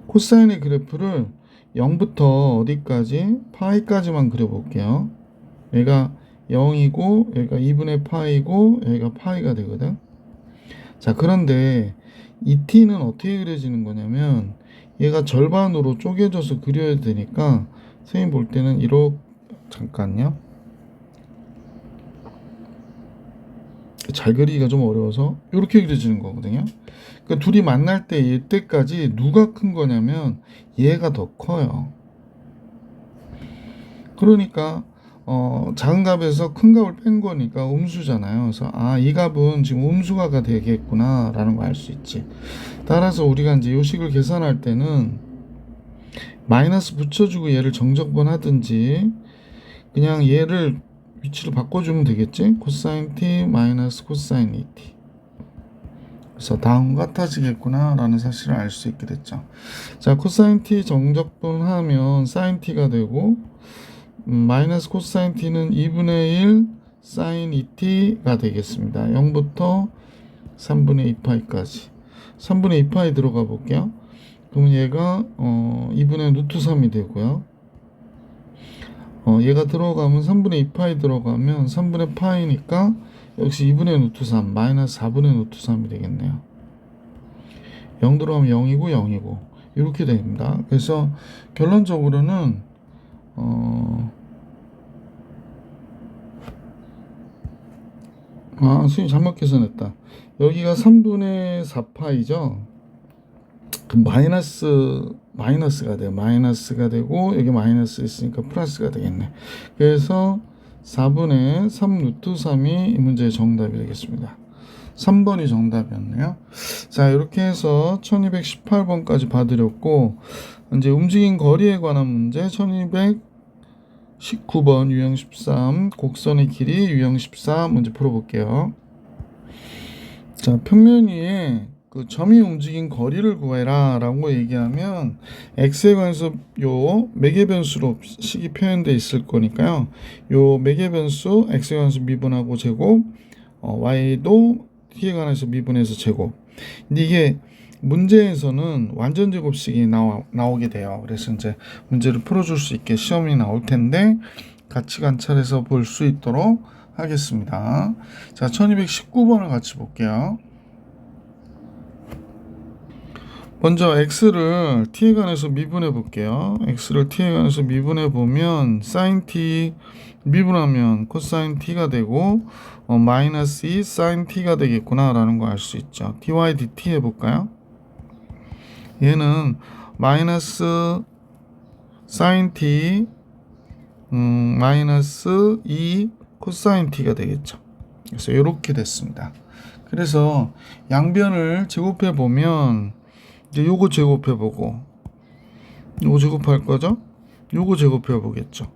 코사인의 그래프를 0부터 어디까지? 파이까지만 그려볼게요. 얘가 0이고 여기가 2분의 파이고 여기가 파이가 되거든. 자, 그런데 이 t는 어떻게 그려지는 거냐면 얘가 절반으로 쪼개져서 그려야 되니까 선생님 볼 때는 이렇게 잠깐요. 잘 그리기가 좀 어려워서 이렇게 그려지는 거거든요. 그러니까 둘이 만날 때 이때까지 누가 큰 거냐면 얘가 더 커요. 그러니까 작은 값에서 큰 값을 뺀 거니까 음수잖아요. 그래서 이 값은 지금 음수가 되겠구나 라는 걸 알 수 있지. 따라서 우리가 이제 요식을 계산할 때는 마이너스 붙여주고 얘를 정적분 하든지 그냥 얘를 위치를 바꿔주면 되겠지. 코사인 t 마이너스 코사인 2t. 그래서 다음과 같아지겠구나 라는 사실을 알 수 있게 됐죠. 자, 코사인 t 정적분 하면 사인 t가 되고 마이너스 코사인 t는 2분의 1 사인 2t가 되겠습니다. 0부터 3분의 2파이까지 3분의 2파이 들어가 볼게요. 그러면 얘가 2분의 루트 3이 되고요. 얘가 들어가면 3분의 2파이 들어가면 3분의 파이니까 역시 2분의 루트 3 마이너스 4분의 루트 3이 되겠네요. 0 들어가면 0이고 0이고 이렇게 됩니다. 그래서 결론적으로는 수익 잘못 계산했다. 여기가 3분의 4파이죠. 그 마이너스가 돼요. 마이너스가 되고 여기 마이너스 있으니까 플러스가 되겠네. 그래서 4분의 3 루트 3이 이 문제의 정답이 되겠습니다. 3번이 정답이었네요. 자, 이렇게 해서 1218번까지 봐드렸고, 이제 움직인 거리에 관한 문제 1219번 유형 13 곡선의 길이 유형 14 문제 풀어볼게요. 자, 평면 위에 그 점이 움직인 거리를 구해라 라고 얘기하면 x에 관해서 요 매개변수로 식이 표현되어 있을 거니까요. 요 매개변수 x에 관해서 미분하고 제곱, y도 t에 관해서 미분해서 제곱. 근데 이게 문제에서는 완전 제곱식이 나오게 돼요. 그래서 이제 문제를 풀어줄 수 있게 시험이 나올 텐데 같이 관찰해서 볼 수 있도록 하겠습니다. 자, 1219번을 같이 볼게요. 먼저 x를 t에 관해서 미분해 볼게요. x를 t에 관해서 미분해 보면 sin t 미분하면 코사인 t가 되고 마이너스 2 sin t가 되겠구나 라는 거 알 수 있죠. dy dt 해볼까요? 얘는 마이너스 sin t 마이너스 2 코사인 t가 되겠죠. 그래서 이렇게 됐습니다. 그래서 양변을 제곱해 보면 이제 요거 제곱해 보고 요거 제곱할 거죠? 요거 제곱해 보겠죠.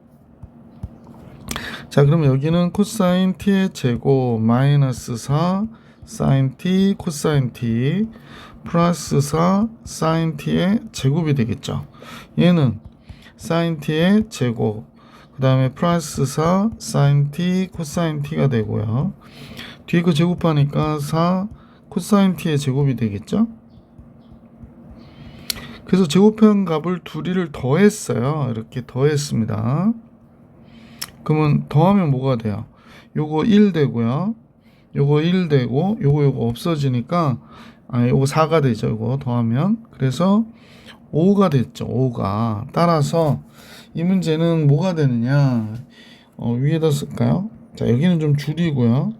자, 그럼 여기는 코사인 t의 제곱 마이너스 4 sin t 코사인 t 플러스 4 sin t의 제곱이 되겠죠. 얘는 sin t의 제곱 그 다음에 플러스 4 sin t 코사인 t가 되고요. 뒤에 거 제곱하니까 4 코사인 t의 제곱이 되겠죠. 그래서 제곱한 값을 둘이를 더했어요. 이렇게 더했습니다. 그러면 더하면 뭐가 돼요? 요거 1 되고요. 요거 1 되고 요거 없어지니까 요거 4가 되죠. 요거 더하면. 그래서 5가 됐죠. 5가. 따라서 이 문제는 뭐가 되느냐? 위에다 쓸까요? 자, 여기는 좀 줄이고요.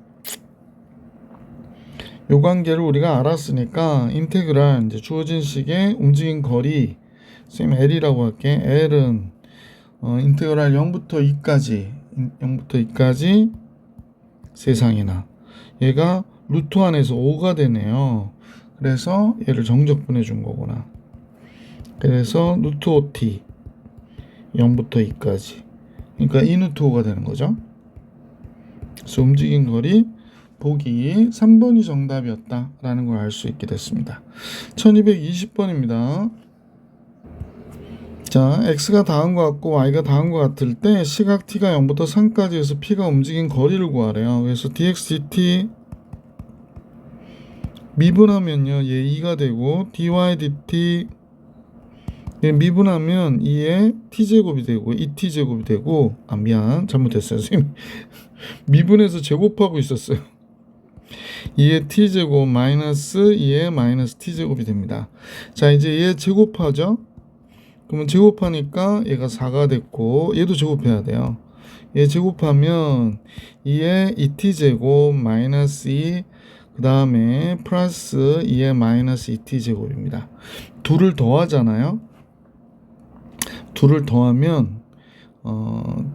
요 관계를 우리가 알았으니까 인테그랄 이제 주어진 식의 움직인 거리 선생님 L이라고 할게. L은 인테그랄 0부터 2까지 세상이나 얘가 루트 안에서 5가 되네요. 그래서 얘를 정적분해 준 거구나. 그래서 루트 5t 0부터 2까지 그러니까 2 루트 5가 되는 거죠. 그래서 움직인 거리 보기 3번이 정답이었다라는 걸 알 수 있게 됐습니다. 1220번입니다. 자, x가 다한 것 같고 y가 다한 것 같을 때 시각 t가 0부터 3까지 해서 p가 움직인 거리를 구하래요. 그래서 dx dt 미분하면요 얘 2가 되고 dy dt 미분하면 2의 t제곱이 되고 2t제곱이 되고 미안 잘못했어요 선생님. 미분해서 제곱하고 있었어요. 2의 t제곱 마이너스 2의 마이너스 t제곱이 됩니다. 자, 이제 얘 제곱하죠. 그러면 제곱하니까 얘가 4가 됐고 얘도 제곱해야 돼요. 얘 제곱하면 2의 2t제곱 마이너스 2 그 다음에 플러스 2의 마이너스 2t제곱입니다. 둘을 더하잖아요. 둘을 더하면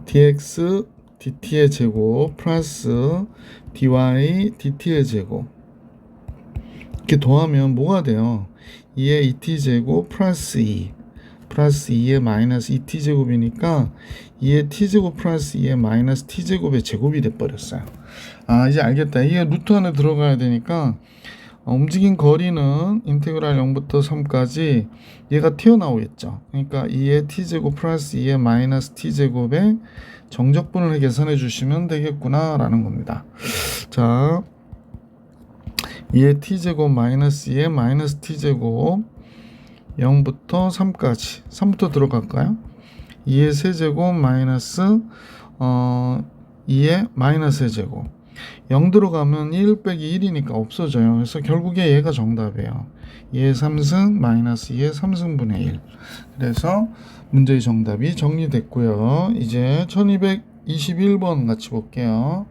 dx dt의 제곱 플러스 dy dt의 제곱 이렇게 더하면 뭐가 돼요? 2의 2t제곱 플러스 2 플러스 2의 마이너스 2t제곱이니까 2의 t제곱 플러스 2의 마이너스 t제곱의 제곱이 돼버렸어요. 이제 알겠다. 이게 루트 안에 들어가야 되니까 움직인 거리는 인테그랄 0부터 3까지 얘가 튀어나오겠죠. 그러니까 2의 t제곱 플러스 2의 마이너스 t제곱의 정적분을 계산해 주시면 되겠구나 라는 겁니다. 자, 2의 t제곱 마이너스 2의 마이너스 t제곱 0부터 3까지 3부터 들어갈까요? 2의 세제곱 마이너스 2의 마이너스 세제곱 0 들어가면 1 빼기 1이니까 없어져요. 그래서 결국에 얘가 정답이에요. 2의 3승 마이너스 2의 3승분의 1. 그래서 문제의 정답이 정리됐고요. 이제 1221번 같이 볼게요.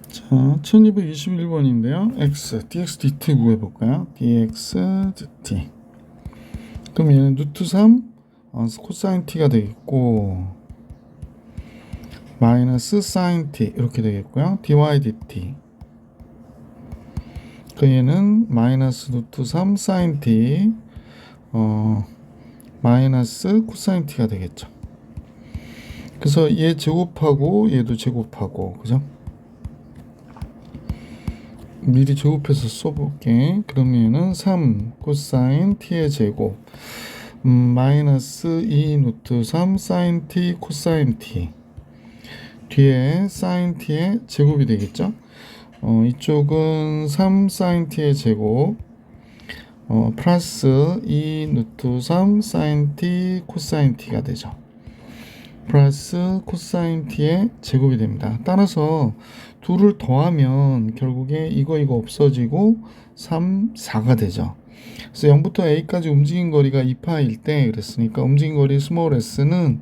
자, 1221번인데요. x, dx, dt 구해볼까요? dx, dt. 그럼 얘는 루트 3 코사인 t가 되겠고 마이너스 사인 t 이렇게 되겠고요. dy, dt. 그 얘는 마이너스 루트 3 사인 t 마이너스 코사인 t가 되겠죠. 그래서 얘 제곱하고 얘도 제곱하고 그죠? 미리 제곱해서 써볼게. 그러면 얘는 3 코사인 t의 제곱 마이너스 2 루트 3 사인 t 코사인 t 뒤에 사인 t의 제곱이 되겠죠. 이쪽은 3 사인 t의 제곱 플러스 2 루트 3 사인 t 코사인 t가 되죠. 플러스 코사인 t의 제곱이 됩니다. 따라서 둘을 더하면 결국에 이거 없어지고 3, 4가 되죠. 그래서 0부터 a까지 움직인 거리가 2파일 때 그랬으니까 움직인 거리 스몰 s는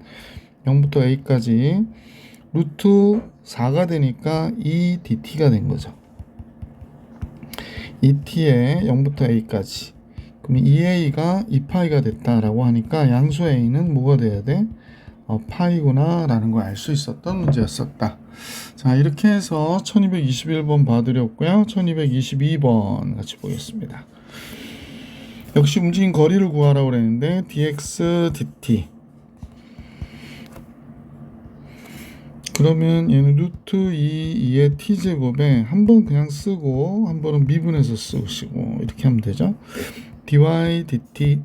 0부터 a까지 루트 4가 되니까 2dt가 된 거죠. 2t에 0부터 a까지. 그럼 2a가 2파이가 됐다라고 하니까 양수 a는 뭐가 돼야 돼? 파이구나 라는 걸 알 수 있었던 문제였었다. 자, 이렇게 해서 1221번 봐드렸고요. 1222번 같이 보겠습니다. 역시 움직인 거리를 구하라고 그랬는데 dx dt. 그러면 얘는 루트 2의 t제곱에 한 번 그냥 쓰고 한 번은 미분해서 쓰시고 이렇게 하면 되죠. dy dt.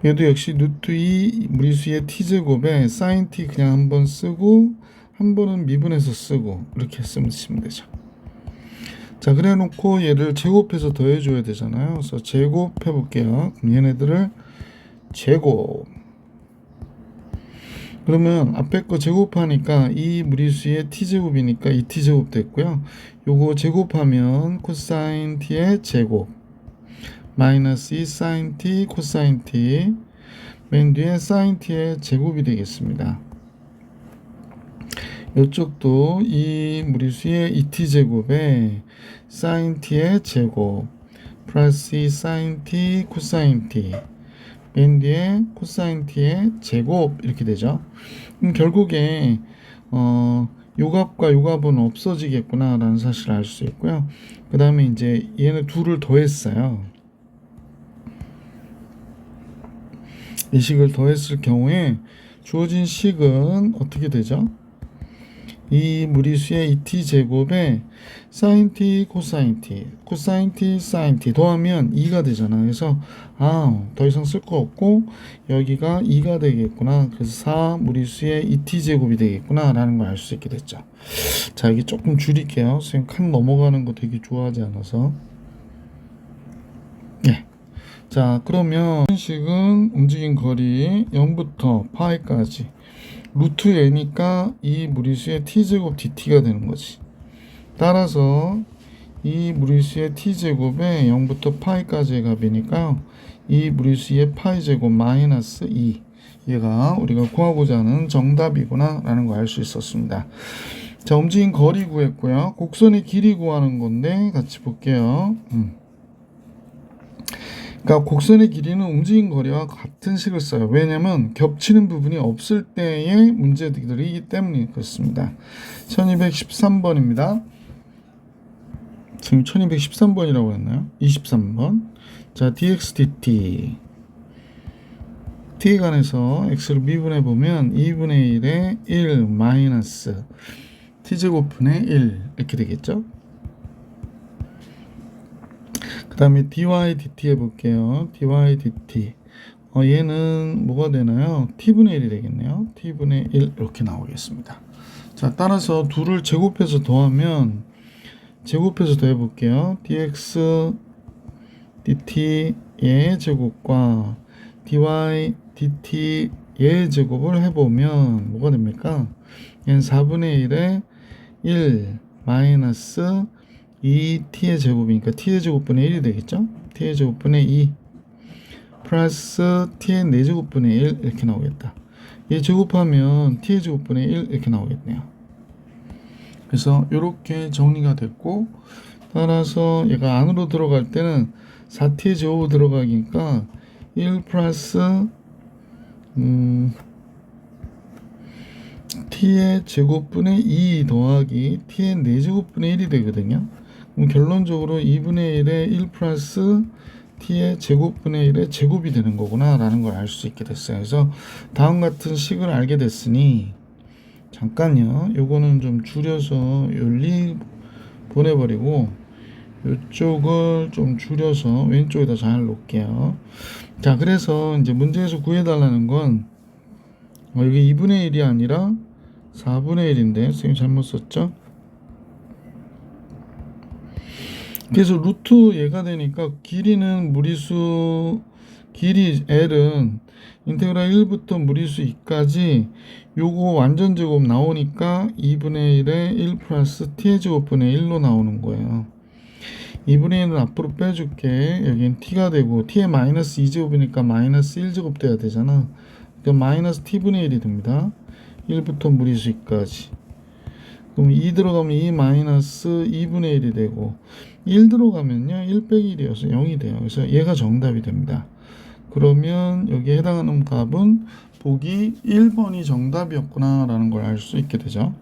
얘도 역시 루트 2 무리수의 t제곱에 sin t 그냥 한 번 쓰고 한 번은 미분해서 쓰고 이렇게 쓰면 되죠. 자, 그래 놓고 얘를 제곱해서 더해줘야 되잖아요. 그래서 제곱해 볼게요. 그럼 얘네들을 제곱. 그러면 앞에 거 제곱하니까 이 무리수의 t제곱이니까 2t제곱 됐고요. 요거 제곱하면 코사인 t의 제곱 마이너스 2 사인 t 코사인 t 맨 뒤에 사인 t의 제곱이 되겠습니다. 이쪽도 이 무리수의 2t제곱에 사인 t의 제곱 플러스 2 사인 t 코사인 t 맨 뒤에 코사인 t의 제곱 이렇게 되죠. 그럼 결국에 요 값과 요 값은 없어지겠구나 라는 사실을 알 수 있고요. 그 다음에 이제 얘는 둘을 더했어요. 이 식을 더했을 경우에 주어진 식은 어떻게 되죠? 이 무리수의 2t제곱에 sin t, 코사인 t, 코사인 t, sin t 더하면 2가 되잖아. 그래서 더 이상 쓸 거 없고 여기가 2가 되겠구나. 그래서 4 무리수의 2t제곱이 되겠구나 라는 걸 알 수 있게 됐죠. 자, 여기 조금 줄일게요. 선생님 칸 넘어가는 거 되게 좋아하지 않아서. 네. 자, 그러면 식은 움직인 거리 0부터 파이까지 루트 n이니까 이 무리수의 t제곱 dt가 되는 거지. 따라서 이 무리수의 t제곱에 0부터 파이까지의 값이니까요. 이 무리수의 파이제곱 마이너스 2 얘가 우리가 구하고자 하는 정답이구나 라는 걸 알 수 있었습니다. 자, 움직인 거리 구했고요. 곡선의 길이 구하는 건데 같이 볼게요. 그러니까 곡선의 길이는 움직인 거리와 같은 식을 써요. 왜냐하면 겹치는 부분이 없을 때의 문제들이기 때문에 그렇습니다. 1213번입니다. 지금 1213번이라고 했나요? 23번. 자, dx dt t에 관해서 x를 미분해 보면 2분의 1에 1 마이너스 t제곱분의 1 이렇게 되겠죠. 그 다음에 dy dt 해볼게요. dy dt 얘는 뭐가 되나요? t분의 1이 되겠네요. t분의 1 이렇게 나오겠습니다. 자, 따라서 둘을 제곱해서 더하면 제곱해서 더해볼게요. dx dt의 제곱과 dy dt의 얘 제곱을 해보면 뭐가 됩니까? 얘는 4분의 1에 1 마이너스 2t의 제곱이니까 t의 제곱분의 1이 되겠죠? t의 제곱분의 2 플러스 t의 4제곱분의 1 이렇게 나오겠다. 얘 제곱하면 t의 제곱분의 1 이렇게 나오겠네요. 그래서 이렇게 정리가 됐고, 따라서 얘가 안으로 들어갈 때는 4t의 제곱 들어가니까 1 플러스 t의 제곱분의 2 더하기 t의 4제곱분의 1이 되거든요. 그럼 결론적으로 2분의 1에 1 플러스 t의 제곱분의 1의 제곱이 되는 거구나 라는 걸 알 수 있게 됐어요. 그래서 다음 같은 식을 알게 됐으니 잠깐요, 요거는 좀 줄여서 윤리 보내버리고 이쪽을 좀 줄여서 왼쪽에다 잘 놓을게요. 자, 그래서 이제 문제에서 구해달라는 건 여기 2분의 1이 아니라 4분의 1인데 선생님 잘못 썼죠? 그래서 루트 얘가 되니까 길이는 무리수, 길이 L은 인테그랄 1부터 무리수 2까지 요거 완전 제곱 나오니까 2분의 1에 1 플러스 t의 제곱분의 1로 나오는 거예요. 2분의 1은 앞으로 빼줄게. 여긴 t가 되고 t의 마이너스 2제곱이니까 마이너스 1제곱 돼야 되잖아. 그러니까 마이너스 t분의 1이 됩니다. 1부터 무리수 2까지. 그럼 2 들어가면 2 마이너스 2분의 1이 되고 1 들어가면요 1 빼기 1이어서 0이 돼요. 그래서 얘가 정답이 됩니다. 그러면 여기에 해당하는 값은 보기 1번이 정답이었구나 라는 걸 알 수 있게 되죠.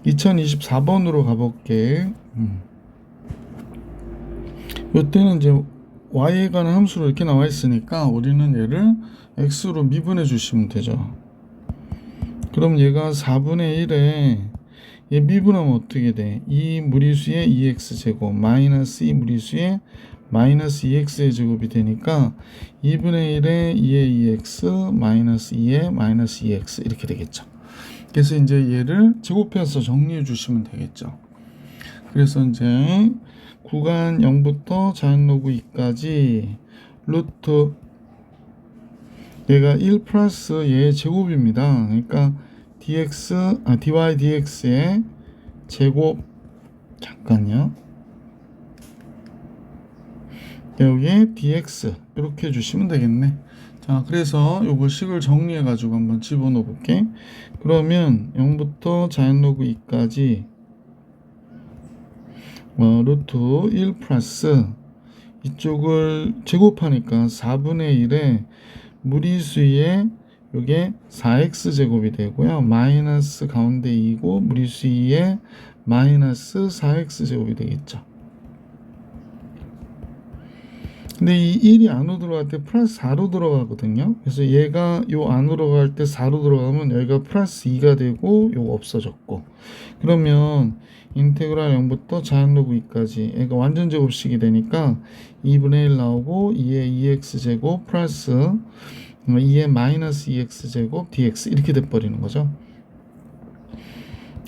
2024번으로 가볼게. 이때는 이제 y에 관한 함수로 이렇게 나와 있으니까 우리는 얘를 x로 미분해 주시면 되죠. 그럼 얘가 4분의 1에 얘 미분하면 어떻게 돼? 2 무리수의 2x제곱 마이너스 2 무리수의 마이너스 2x의 제곱이 되니까 2분의 1에 2의 2x 마이너스 2의 마이너스 2x 이렇게 되겠죠. 그래서 이제 얘를 제곱해서 정리해 주시면 되겠죠. 그래서 이제 구간 0부터 자연로그 2까지 루트 얘가 1 플러스 얘의 제곱입니다. 그러니까 dy dx의 제곱, 잠깐요, 여기에 dx 이렇게 해주시면 되겠네. 자, 그래서 요거 식을 정리해 가지고 한번 집어넣어 볼게. 그러면 0부터 자연로그 2까지 루트 1 플러스 이쪽을 제곱하니까 4분의 1에 무리수의 요게 4x 제곱이 되고요. 마이너스 가운데 2고 무리수 2에 마이너스 4x 제곱이 되겠죠. 근데 이 1이 안으로 들어갈 때 플러스 4로 들어가거든요. 그래서 얘가 요 안으로 갈 때 4로 들어가면 여기가 플러스 2가 되고 요거 없어졌고, 그러면 인테그랄 0부터 자연로그 2까지 얘가 완전 제곱식이 되니까 2분의 1 나오고 2의 2x 제곱 플러스 2의 마이너스 2x 제곱 dx 이렇게 돼버리는 거죠.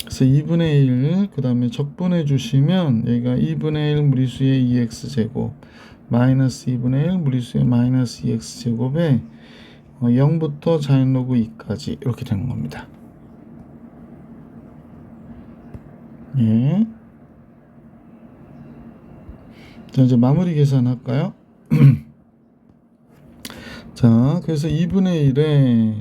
그래서 2분의 1 그 다음에 적분해 주시면 여기가 2분의 1 무리수의 2x 제곱 마이너스 2분의 1 무리수의 마이너스 2x 제곱에 0부터 자연로그 2까지 이렇게 되는 겁니다. 예. 자, 이제 마무리 계산할까요? 자, 그래서 2분의 1에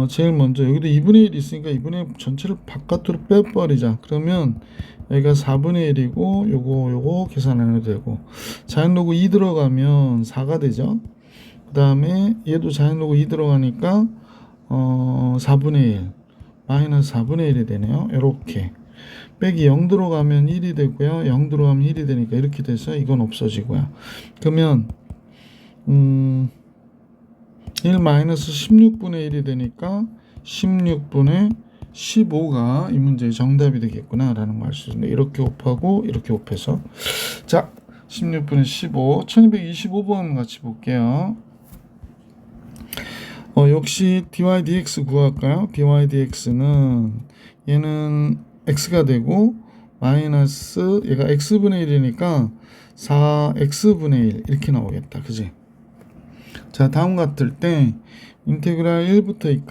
제일 먼저 여기도 2분의 1이 있으니까 2분의 1 전체를 바깥으로 빼버리자. 그러면 여기가 4분의 1이고 요거 계산 안 해도 되고, 자연로그 2 들어가면 4가 되죠. 그 다음에 얘도 자연로그 2 들어가니까 4분의 1 마이너스 4분의 1이 되네요. 이렇게 빼기 0 들어가면 1이 되고요. 0 들어가면 1이 되니까 이렇게 돼서 이건 없어지고요. 그러면 1 마이너스 16분의 1이 되니까 16분의 15가 이 문제의 정답이 되겠구나 라는 걸 알 수 있는데, 이렇게 곱하고 이렇게 곱해서, 자 16분의 15 1225번 같이 볼게요. 역시 dy dx 구할까요? dy dx는 얘는 x가 되고 마이너스 얘가 x분의 1이니까 4x분의 1 이렇게 나오겠다. 그지? 자, 다음 같을 때 인테그랄 1부터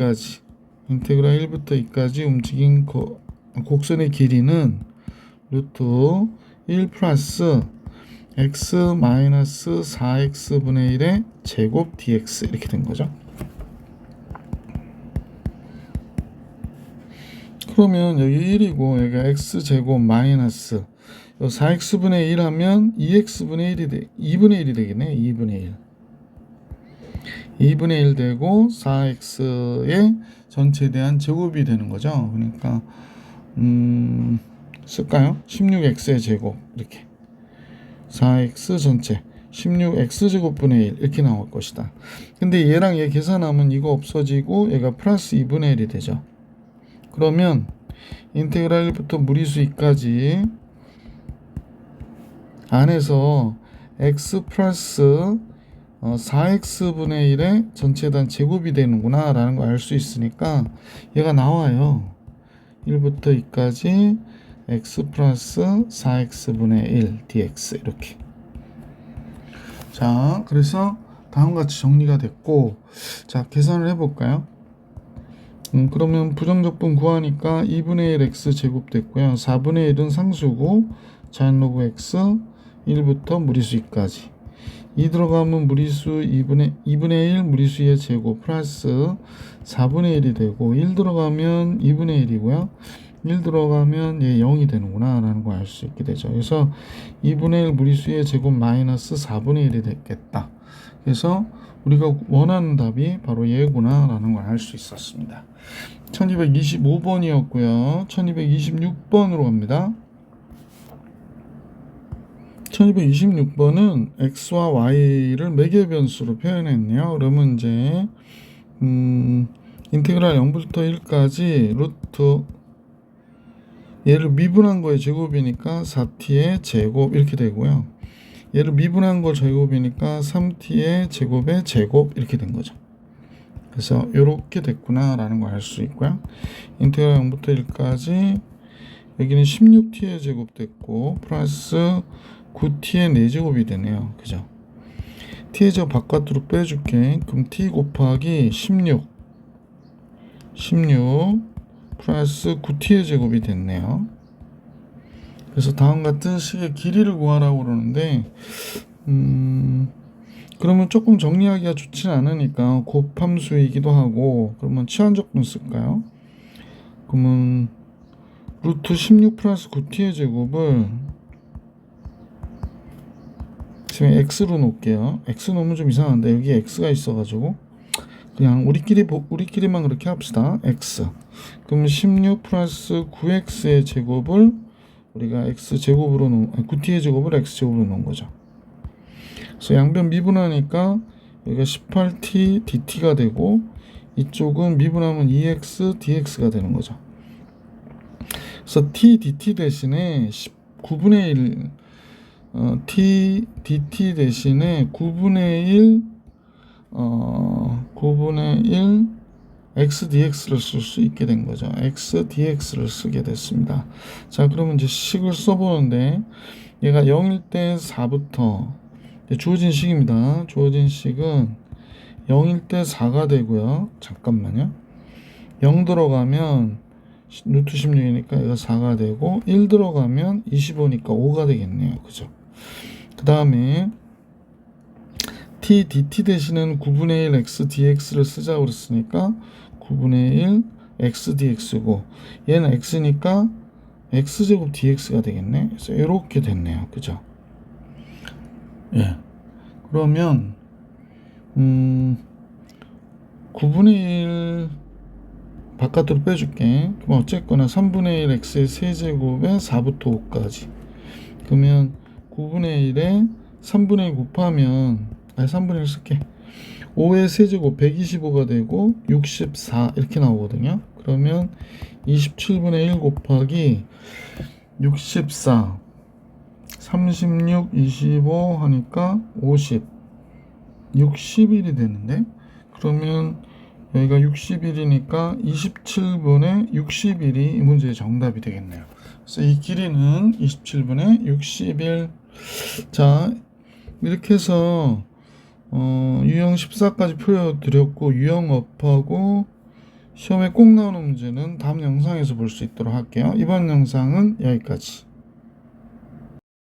2까지 움직인 곡선의 길이는 루트 1 플러스 x 마이너스 4x분의 1의 제곱 dx 이렇게 된 거죠. 그러면 여기 1이고 여기가 x제곱 마이너스 4x분의 1 하면 2x분의 2분의 1이 되겠네. 2분의 1 되고 4x의 전체에 대한 제곱이 되는 거죠. 그러니까 쓸까요? 16x의 제곱 이렇게 4x 전체 16x제곱분의 1 이렇게 나올 것이다. 근데 얘랑 얘 계산하면 이거 없어지고 얘가 플러스 2분의 1이 되죠. 그러면 인테그랄 1부터 무리수 2까지 안에서 x 플러스 4x분의 1의 전체에 대한 제곱이 되는구나 라는 걸 알 수 있으니까 얘가 나와요. 1부터 2까지 x 플러스 4x분의 1 dx 이렇게. 자, 그래서 다음같이 정리가 됐고, 자, 계산을 해볼까요? 그러면 부정적분 구하니까 2분의 1 x 제곱 됐고요. 4분의 1은 상수고 자연 로그 x 1부터 무리수 2까지 2 들어가면 무리수 2분의 1 무리수 2의 제곱 플러스 4분의 1이 되고 1 들어가면 2분의 1이고요. 1 들어가면 얘 0이 되는구나 라는 걸 알 수 있게 되죠. 그래서 2분의 1 무리수의 제곱 마이너스 4분의 1이 되겠다. 그래서 우리가 원하는 답이 바로 얘구나 라는 걸 알 수 있었습니다. 1225번이었고요. 1226번으로 갑니다. 1226번은 x와 y를 매개 변수로 표현했네요. 그러면 이제 인테그랄 0부터 1까지 루트 얘를 미분한 거의 제곱이니까 4t의 제곱 이렇게 되고요. 얘를 미분한 거 제곱이니까 3t의 제곱의 제곱 이렇게 된 거죠. 그래서 이렇게 됐구나 라는 걸 알 수 있고요. 인테그랄 0부터 1까지 여기는 16t의 제곱 됐고 플러스 9t의 4제곱이 되네요. 그죠? t의 제곱 바깥으로 빼줄게. 그럼 t 곱하기 16 플러스 9t의 제곱이 됐네요. 그래서 다음 같은 식의 길이를 구하라고 그러는데 그러면 조금 정리하기가 좋지 않으니까 곱함수이기도 하고 그러면 치환적분 쓸까요? 그러면 루트 16 플러스 9t의 제곱을 지금 x로 놓을게요. x 놓으면 좀 이상한데 여기 x가 있어가지고 그냥 우리끼리만 그렇게 합시다. x 그럼 16 플러스 9x의 제곱을 우리가 x제곱으로 9t의 제곱을 x제곱으로 놓은 거죠. 그래서 양변 미분하니까 여기가 18t dt가 되고 이쪽은 미분하면 2x dx가 되는 거죠. 그래서 t dt 대신에 9분의 1 t dt 대신에 9분의 1 x dx를 쓸 수 있게 된 거죠. x dx를 쓰게 됐습니다. 자, 그러면 이제 식을 써보는데 얘가 0일 때 4부터 주어진 식입니다. 주어진 식은 0일 때 4가 되고요. 잠깐만요. 0 들어가면 루트 16이니까 얘가 4가 되고 1 들어가면 25니까 5가 되겠네요. 그죠? 그 다음에 t dt 대신은 9분의 1 x dx를 쓰자고 그랬으니까 9분의 1 x dx고 얘는 x니까 x제곱 dx가 되겠네. 그래서 이렇게 됐네요. 그죠? 예. 그러면 9분의 1 바깥으로 빼줄게. 그럼 어쨌거나 3분의 1 x의 세제곱에 4부터 5까지 그러면 9분의 1에 3분의 1 곱하면 3분의 1 쓸게. 5의 세제곱 125가 되고 64 이렇게 나오거든요. 그러면 27분의 1 곱하기 64 36 25 하니까 50 61이 되는데 그러면 여기가 61이니까 27분의 61이 이 문제의 정답이 되겠네요. 그래서 이 길이는 27분의 61. 자, 이렇게 해서 유형 14까지 풀어드렸고 유형 업하고 시험에 꼭 나오는 문제는 다음 영상에서 볼 수 있도록 할게요. 이번 영상은 여기까지.